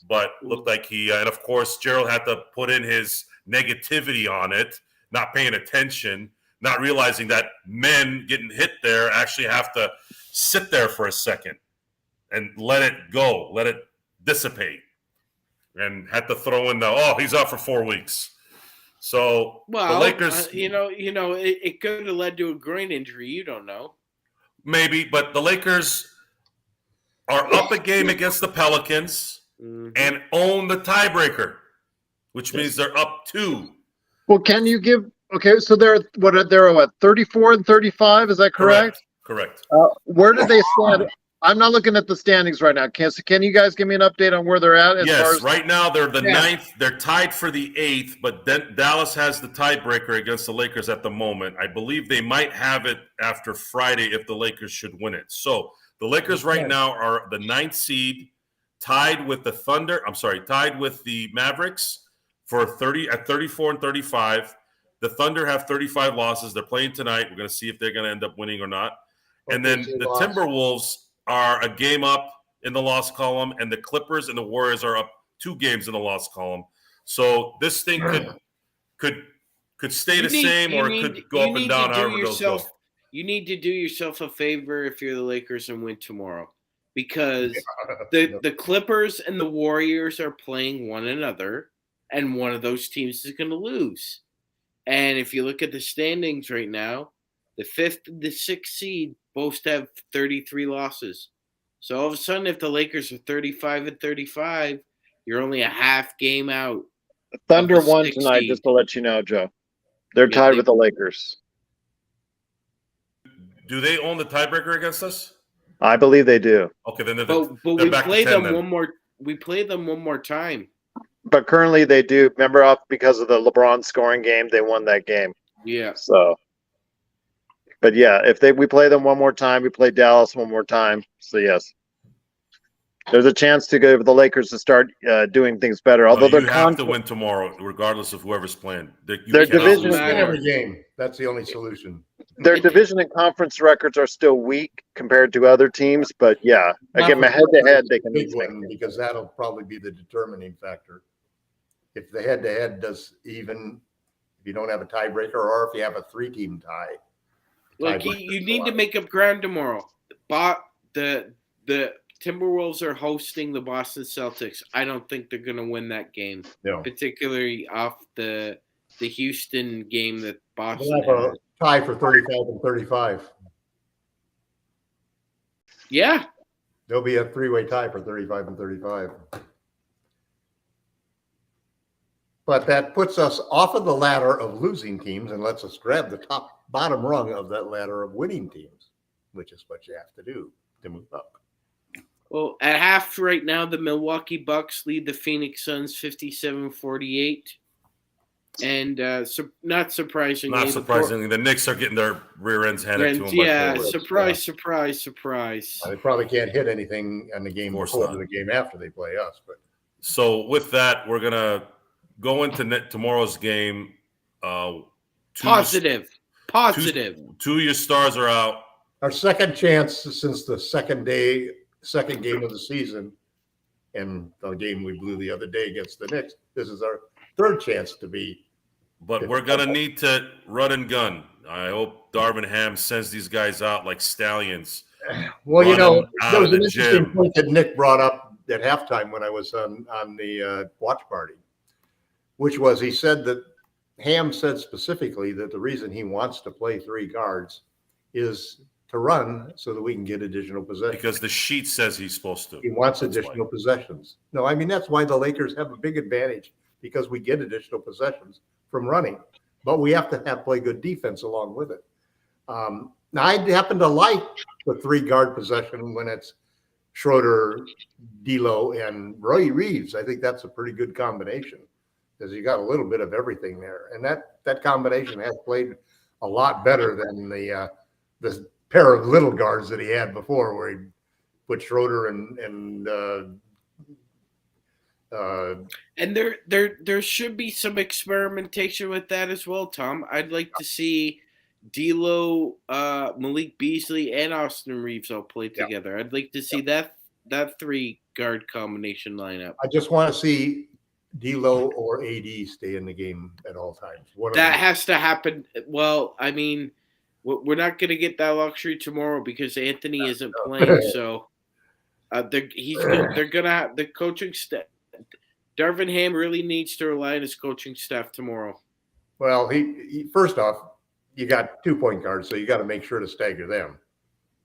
but looked like he and of course Gerald had to put in his negativity on it, not paying attention, not realizing that men getting hit there actually have to sit there for a second and let it go, let it dissipate, and had to throw in he's out for 4 weeks. So the Lakers, it could have led to a groin injury. You don't know. maybe, but the Lakers are up a game against the Pelicans and own the tiebreaker, which means they're up 2. Well, can you give? Okay, so they're 34 and 35. Is that correct? Correct. Where do they stand? I'm not looking at the standings right now. Can you guys give me an update on where they're at? Yes, right now they're the 9th. They're tied for the 8th, but then Dallas has the tiebreaker against the Lakers at the moment. I believe they might have it after Friday if the Lakers should win it. So the Lakers right now are the 9th seed, tied with the Thunder. I'm sorry, tied with the Mavericks for 34 and 35. The Thunder have 35 losses. They're playing tonight. We're going to see if they're going to end up winning or not. And then the Timberwolves are a game up in the loss column, and the Clippers and the Warriors are up 2 games in the loss column. So this thing could stay the same, or it could go up and down. However those go. You need to do yourself a favor if you're the Lakers and win tomorrow, because the Clippers and the Warriors are playing one another, and one of those teams is going to lose. And if you look at the standings right now, the 5th and the 6th seed both have 33 losses. So all of a sudden, if the Lakers are 35 and 35, you're only a half game out. Thunder won tonight, just to let you know, Joe. They're tied with the Lakers. Do they own the tiebreaker against us? I believe they do. Okay, then but we play them one more. We play them one more time. But currently they do. Remember, because of the LeBron scoring game, they won that game. Yeah. So, but yeah, if we play them one more time, we play Dallas one more time. So yes, there's a chance to go for the Lakers to start doing things better. Although you have to win tomorrow, regardless of whoever's playing. Their division every game. That's the only solution. Their division and conference records are still weak compared to other teams, but yeah, again, head-to-head, they can win, because that'll probably be the determining factor. If the head-to-head does even, if you don't have a tiebreaker, or if you have a 3-team tie. Like you need to make up ground tomorrow. The Timberwolves are hosting the Boston Celtics. I don't think they're going to win that game, particularly off the Houston game that Boston have a tie for 35 and 35. Yeah. There'll be a 3-way tie for 35 and 35. But that puts us off of the ladder of losing teams and lets us grab the bottom rung of that ladder of winning teams, which is what you have to do to move up. Well, at half right now, the Milwaukee Bucks lead the Phoenix Suns 57-48. And not surprisingly, the Knicks are getting their rear ends handed to them. Yeah, surprise. They probably can't hit anything on the game before the game after they play us. But so with that, we're gonna go into tomorrow's game. Positive. Two of your stars are out. Our second chance since the second game of the season, and the game we blew the other day against the Knicks. This is our third chance to be. But we're going to need to run and gun. I hope Darvin Ham sends these guys out like stallions. Well, there was an interesting point that Nick brought up at halftime when I was on the watch party, which was he said that Ham said specifically that the reason he wants to play 3 guards is to run so that we can get additional possessions. Because the sheet says he's supposed to. He wants additional possessions. No, I mean, that's why the Lakers have a big advantage, because we get additional possessions from running, but we have to play good defense along with it. Now, I happen to like the 3-guard possession when it's Schroeder, D'Lo, and Roy Reeves. I think that's a pretty good combination, because you got a little bit of everything there, and that combination has played a lot better than the pair of little guards that he had before, where he put Schroeder and there should be some experimentation with that as well, Tom. I'd like to see D'Lo, Malik Beasley, and Austin Reeves all play together. I'd like to see that that 3-guard combination lineup. I just want to see D'Lo or AD stay in the game at all times. That has to happen. Well, I mean, we're not going to get that luxury tomorrow because Anthony isn't playing. So they're going to have the coaching staff. Darvin Ham really needs to rely on his coaching staff tomorrow. Well, he first off, you got 2 point guards, so you got to make sure to stagger them.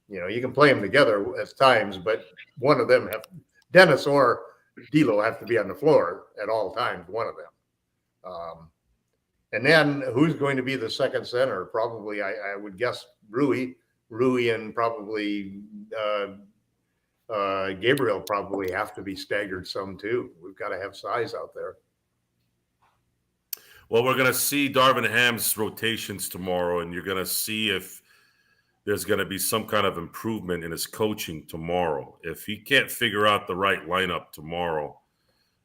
You can play them together at times, but one of them Dennis or D'Lo have to be on the floor at all times, one of them. And then who's going to be the second center? Probably, I would guess Rui and probably Gabriel probably have to be staggered some too. We've got to have size out there. Well, we're going to see Darvin Ham's rotations tomorrow, and you're going to see if there's going to be some kind of improvement in his coaching tomorrow. If he can't figure out the right lineup tomorrow,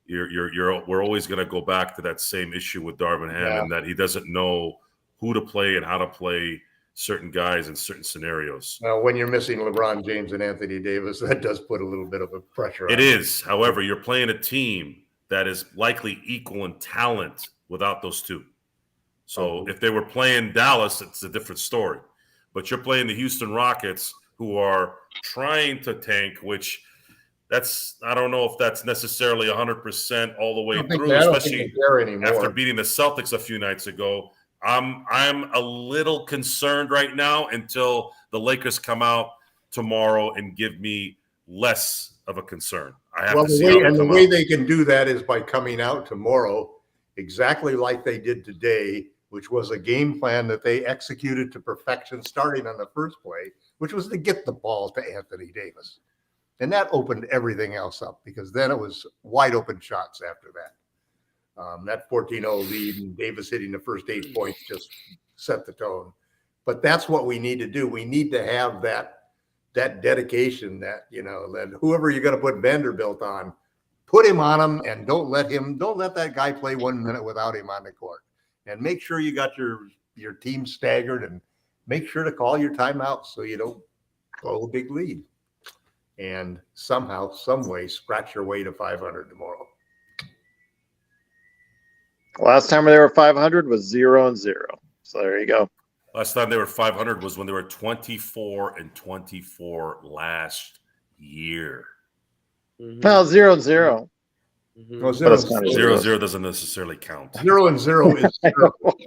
we're always going to go back to that same issue with Darvin Ham, and that he doesn't know who to play and how to play certain guys in certain scenarios. Well, when you're missing LeBron James and Anthony Davis, that does put a little bit of a pressure on it. It is. However, you're playing a team that is likely equal in talent without those two. So if they were playing Dallas, it's a different story. But you're playing the Houston Rockets, who are trying to tank, which I don't know if that's necessarily 100% all the way through, especially after beating the Celtics a few nights ago. I'm a little concerned right now until the Lakers come out tomorrow and give me less of a concern. I have to see the way they can do that is by coming out tomorrow exactly like they did today, which was a game plan that they executed to perfection starting on the first play, which was to get the ball to Anthony Davis. And that opened everything else up because then it was wide open shots after that. That 14-0 lead and Davis hitting the first 8 points just set the tone. But that's what we need to do. We need to have that dedication that whoever you're going to put Vanderbilt on, put him on him and don't let that guy play 1 minute without him on the court. And make sure you got your team staggered and make sure to call your timeouts so you don't blow a big lead. And somehow, some way, scratch your way to 500 tomorrow. Last time they were 500 was 0-0. So there you go. Last time they were 500 was when they were 24-24 last year. Mm-hmm. Well, 0-0. Mm-hmm. Well, 0-0 doesn't necessarily count. 0-0 is 0.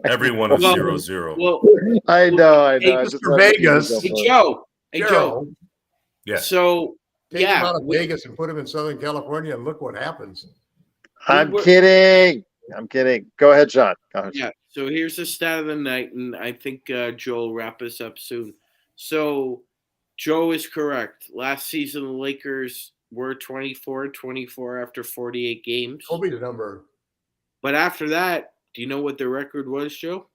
Everyone is 0-0. Well, I know. Hey, Mr. Vegas. Hey, Joe. Yeah. So, take him out of Vegas and put him in Southern California and look what happens. I'm kidding. Go ahead, Sean. Yeah. So here's the stat of the night, and I think Joe will wrap us up soon. So Joe is correct. Last season, the Lakers were 24-24 after 48 games. Told me the number. But after that, do you know what the record was, Joe?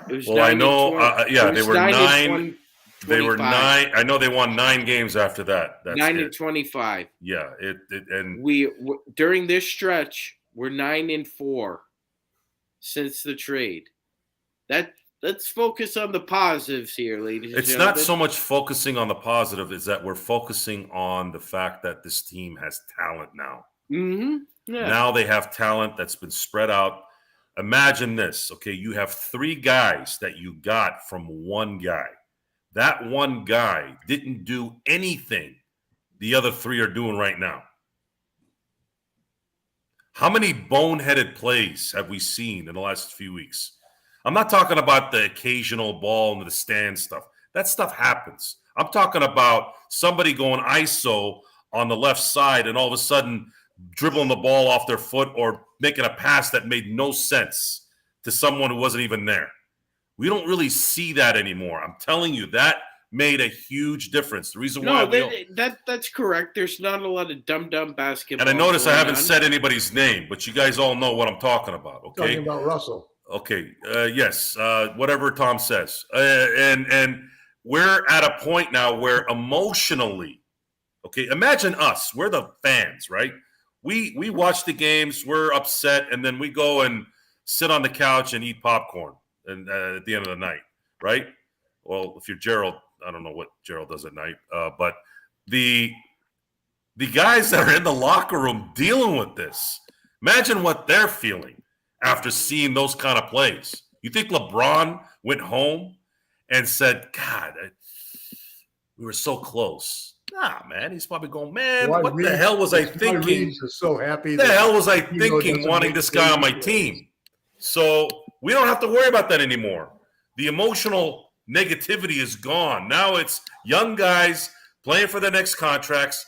It was I know. They were 9. They were 9. I know they won 9 games after that. That's 9-25. Yeah. And we during this stretch, we're 9-4 since the trade. Let's focus on the positives here, ladies and it's gentlemen. not so much focusing on the positive, is that we're focusing on the fact that this team has talent now. Mm-hmm. Yeah. Now they have talent that's been spread out. Imagine this, okay? You have 3 guys that you got from one guy. That one guy didn't do anything the other 3 are doing right now. How many boneheaded plays have we seen in the last few weeks? I'm not talking about the occasional ball into the stand stuff. That stuff happens. I'm talking about somebody going ISO on the left side and all of a sudden dribbling the ball off their foot or making a pass that made no sense to someone who wasn't even there. We don't really see that anymore. I'm telling you, that made a huge difference. The reason why that's correct. There's not a lot of dumb basketball. And I notice I haven't said anybody's name, but you guys all know what I'm talking about. Okay, Talking about Russell. Okay. Yes. Whatever Tom says, and we're at a point now where emotionally, okay. Imagine us. We're the fans, right? We watch the games. We're upset, and then we go and sit on the couch and eat popcorn. And at the end of the night, right? Well, if you're Gerald, I don't know what Gerald does at night, but the guys that are in the locker room dealing with this, imagine what they're feeling after seeing those kind of plays. You think LeBron went home and said, God, we were so close. Nah, man. He's probably going, man, what the hell was I thinking? Reeves is so happy. What the hell was I thinking wanting this guy on my team? So we don't have to worry about that anymore. The emotional negativity is gone. Now it's young guys playing for their next contracts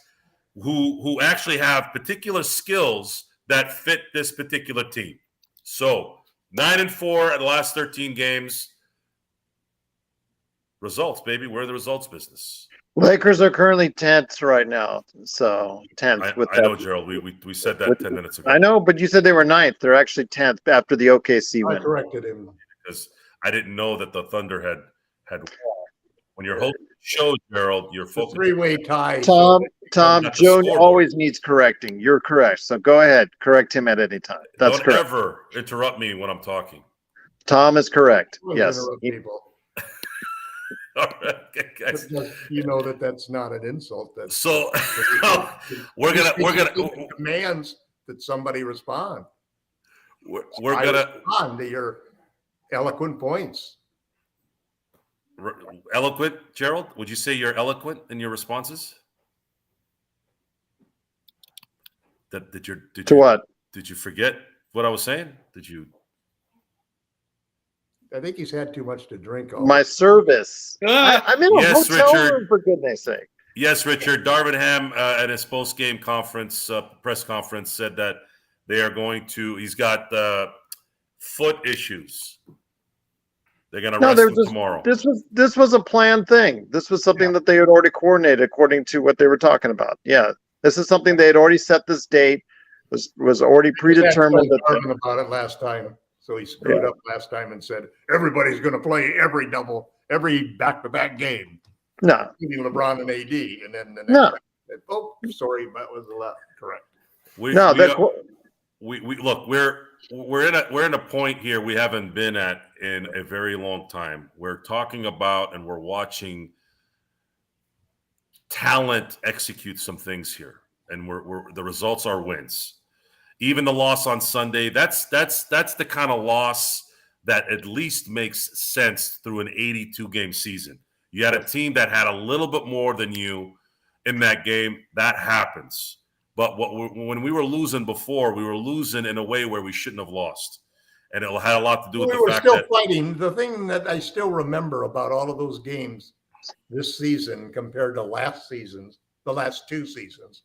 who actually have particular skills that fit this particular team. So 9-4 at the last 13 games. Results, baby. We're the results business. Lakers are currently 10th right now. So 10th. I know, Gerald. We said that 10 minutes ago. I know, but you said they were 9th. They're actually 10th after the OKC win. I corrected him. Because I didn't know that the Thunder had when you're hosting shows, Gerald, you're focused. Three-way tie. Tom, Joe scoreboard. always needs correcting. You're correct. So go ahead. Correct him at any time. That's Don't correct. ever interrupt me when I'm talking. Tom is correct. We'll Yes. interrupt people. All right, okay, guys. You know that's not an insult. That's So we're gonna demands that somebody respond. we're gonna respond to your eloquent points. eloquent, Gerald. Would you say you're eloquent in your responses? What? Did you forget what I was saying? Did you? I think he's had too much to drink. My service. I'm in a Yes, hotel Richard. room, for goodness sake. Yes, Richard. Darvin Ham at his post-game conference, press conference, said that they are going to. He's got foot issues. They're going to rest him tomorrow. This was a planned thing. This was something that they had already coordinated according to what they were talking about. Yeah, this is something they had already set. This date was already predetermined. Talking about it last time. So he screwed up last time and said, everybody's going to play every back-to-back game. No. Including LeBron and AD. And then the next time, oh, sorry, that was a lot correct. Look, we're in a point here we haven't been at in a very long time. We're talking about and we're watching talent execute some things here. And the results are wins. Even the loss on Sunday, that's the kind of loss that at least makes sense through an 82-game season. You had a team that had a little bit more than you in that game. That happens. But when we were losing before, we were losing in a way where we shouldn't have lost. And it had a lot to do with the fact that we were still fighting. The thing that I still remember about all of those games this season compared to the last two seasons,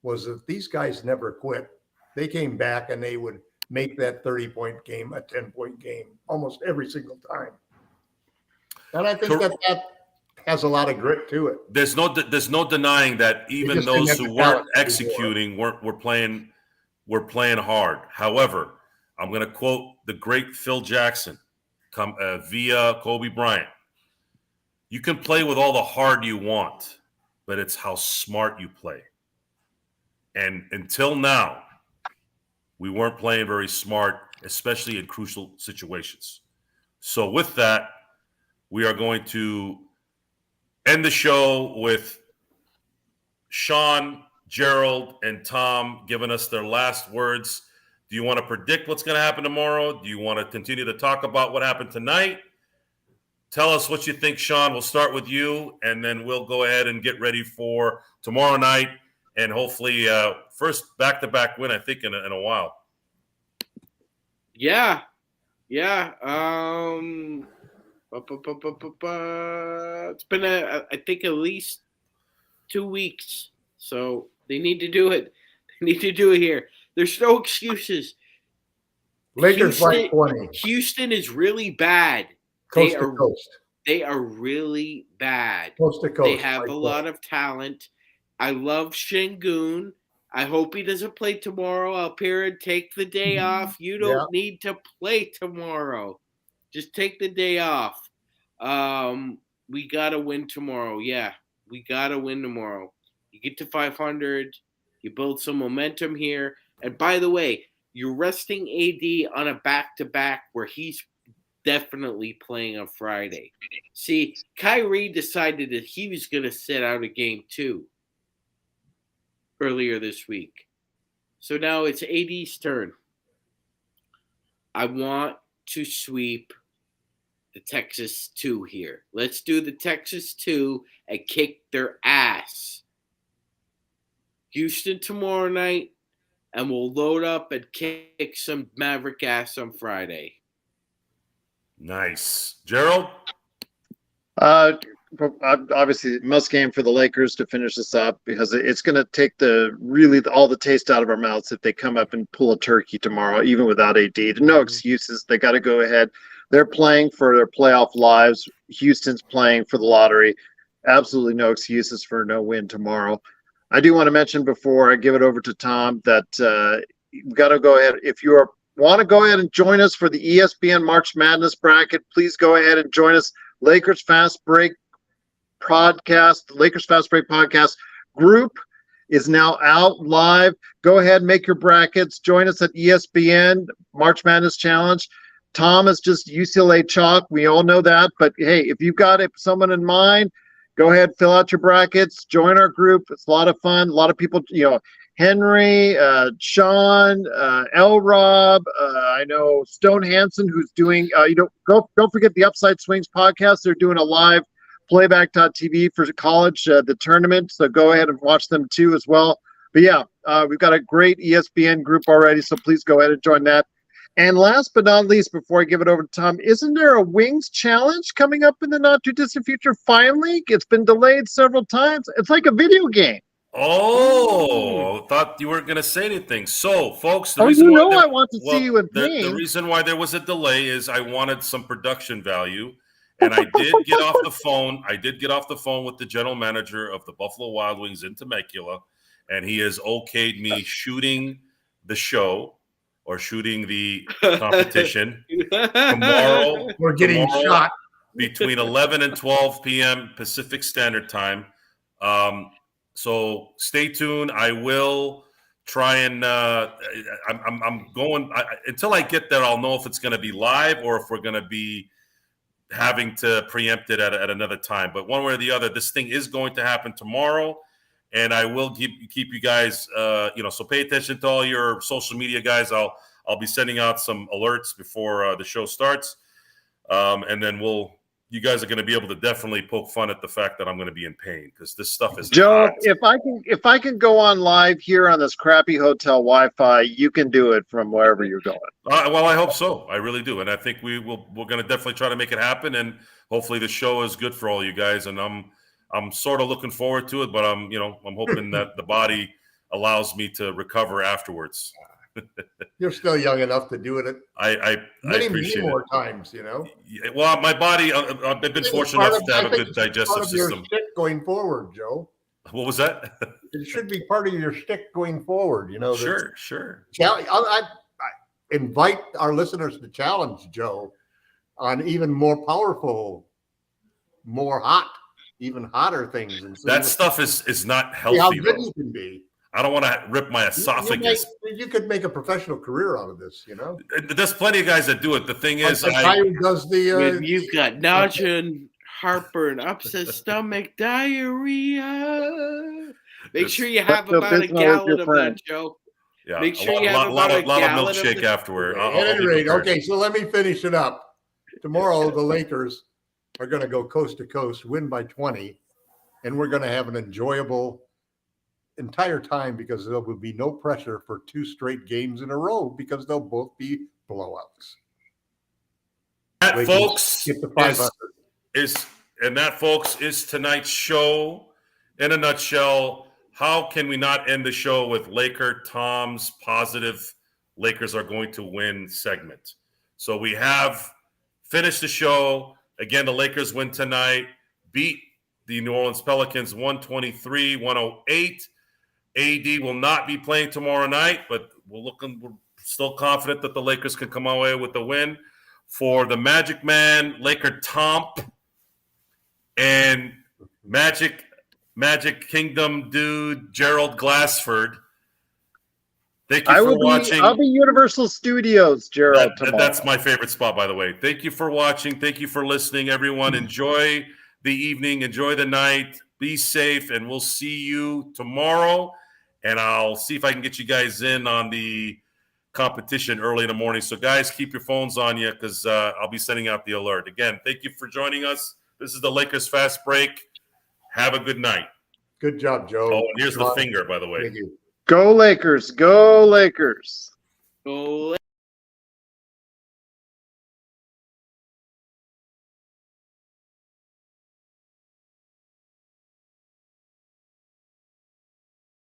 was that these guys never quit. They came back and they would make that 30-point game a 10-point game almost every single time. And I think that has a lot of grit to it. There's no denying that even those who weren't executing were playing hard. However, I'm going to quote the great Phil Jackson via Kobe Bryant. You can play with all the hard you want, but it's how smart you play. And until now, we weren't playing very smart, especially in crucial situations. So with that, we are going to end the show with Sean, Gerald, and Tom giving us their last words. Do you want to predict what's going to happen tomorrow? Do you want to continue to talk about what happened tonight? Tell us what you think, Sean. We'll start with you, and then we'll go ahead and get ready for tomorrow night. And hopefully, first back-to-back win, I think, in a while. Yeah. It's been, I think, at least 2 weeks. So they need to do it. They need to do it here. There's no excuses. Lakers by 20. Houston is really bad. Coast to coast. They are really bad. Coast to coast. They have a lot of talent. I love Şengün. I hope he doesn't play tomorrow. Alpera, take the day off. You don't need to play tomorrow. Just take the day off. We got to win tomorrow. Yeah, we got to win tomorrow. You get to 500. You build some momentum here. And by the way, you're resting AD on a back-to-back where he's definitely playing on Friday. See, Kyrie decided that he was going to sit out a game too. earlier this week. So now it's AD's turn. I want to sweep the Texas 2 here. Let's do the Texas 2 and kick their ass. Houston tomorrow night, and we'll load up and kick some Maverick ass on Friday. Nice. Gerald? Obviously, must game for the Lakers to finish this up because it's going to take all the taste out of our mouths if they come up and pull a turkey tomorrow, even without AD. There are no excuses. They got to go ahead. They're playing for their playoff lives. Houston's playing for the lottery. Absolutely no excuses for no win tomorrow. I do want to mention before I give it over to Tom that you've got to go ahead. If you want to go ahead and join us for the ESPN March Madness bracket, please go ahead and join us. Lakers Fast Break podcast, the Lakers Fast Break podcast group is now out live. Go ahead and make your brackets. Join us at ESPN March Madness Challenge. Tom is just UCLA chalk. We all know that. But, hey, if you've got someone in mind, go ahead, fill out your brackets. Join our group. It's a lot of fun. A lot of people, Henry, Sean, L. Rob, I know Stone Hansen, who's doing, don't forget the Upside Swings podcast. They're doing a live playback.tv for college, the tournament. So go ahead and watch them too as well. But yeah, we've got a great ESPN group already. So please go ahead and join that. And last but not least, before I give it over to Tom, isn't there a Wings challenge coming up in the not too distant future? Finally, it's been delayed several times. It's like a video game. Oh, thought you weren't going to say anything. So, folks, I want to see you in pain. The reason why there was a delay is I wanted some production value, and I did get off the phone. I did get off the phone with the general manager of the Buffalo Wild Wings in Temecula, and he has okayed me shooting the show or shooting the competition tomorrow. We're getting shot between 11 and 12 p.m. Pacific Standard Time. So stay tuned. I will try and I'm going until I get there. I'll know if it's going to be live or if we're going to be having to preempt it at another time. But one way or the other, this thing is going to happen tomorrow, and I will keep you guys. So pay attention to all your social media guys. I'll be sending out some alerts before the show starts, and then you guys are going to be able to definitely poke fun at the fact that I'm going to be in pain because this stuff is Joe, hot. if I can go on live here on this crappy hotel Wi-Fi, you can do it from wherever you're going. Well, I hope so. I really do, and I think we're going to definitely try to make it happen, and hopefully the show is good for all you guys. And I'm sort of looking forward to it, but I'm hoping that the body allows me to recover afterwards. You're still young enough to do it. I appreciate more it. times, Well, my body, I've been fortunate enough to have a good digestive system. Your shtick going forward, Joe. What was that? It should be part of your shtick going forward. Sure. I invite our listeners to challenge Joe on even more powerful, more hot, even hotter things. And that stuff is not healthy. How good you can be. I don't want to rip my esophagus. You could make a professional career out of this, There's plenty of guys that do it. The thing is, the guy who does you've got nausea and heartburn, upset stomach, diarrhea. Make sure you have about a gallon of that, Joe. Yeah, make sure you have about a lot of gallon milkshake afterward. At any rate, okay, so let me finish it up. Tomorrow, the Lakers are going to go coast to coast, win by 20, and we're going to have an enjoyable entire time because there will be no pressure for 2 straight games in a row because they'll both be blowouts. That, folks, get the 500. is tonight's show. In a nutshell, how can we not end the show with LakerTom's positive Lakers are going to win segment? So we have finished the show. Again, the Lakers win tonight, beat the New Orleans Pelicans 123-108. AD will not be playing tomorrow night, but we're still confident that the Lakers can come away with the win. For the MagicMan, LakerTom, and Magic Kingdom dude, Gerald Glassford. Thank you for watching. I'll be Universal Studios, Gerald. That's my favorite spot, by the way. Thank you for watching. Thank you for listening, everyone. Enjoy the evening. Enjoy the night. Be safe, and we'll see you tomorrow. and I'll see if I can get you guys in on the competition early in the morning. So, guys, keep your phones on you because I'll be sending out the alert. Again, thank you for joining us. This is the Lakers Fast Break. Have a good night. Good job, Joe. Oh, and here's the finger, by the way. Thank you. Go Lakers. Go Lakers. Go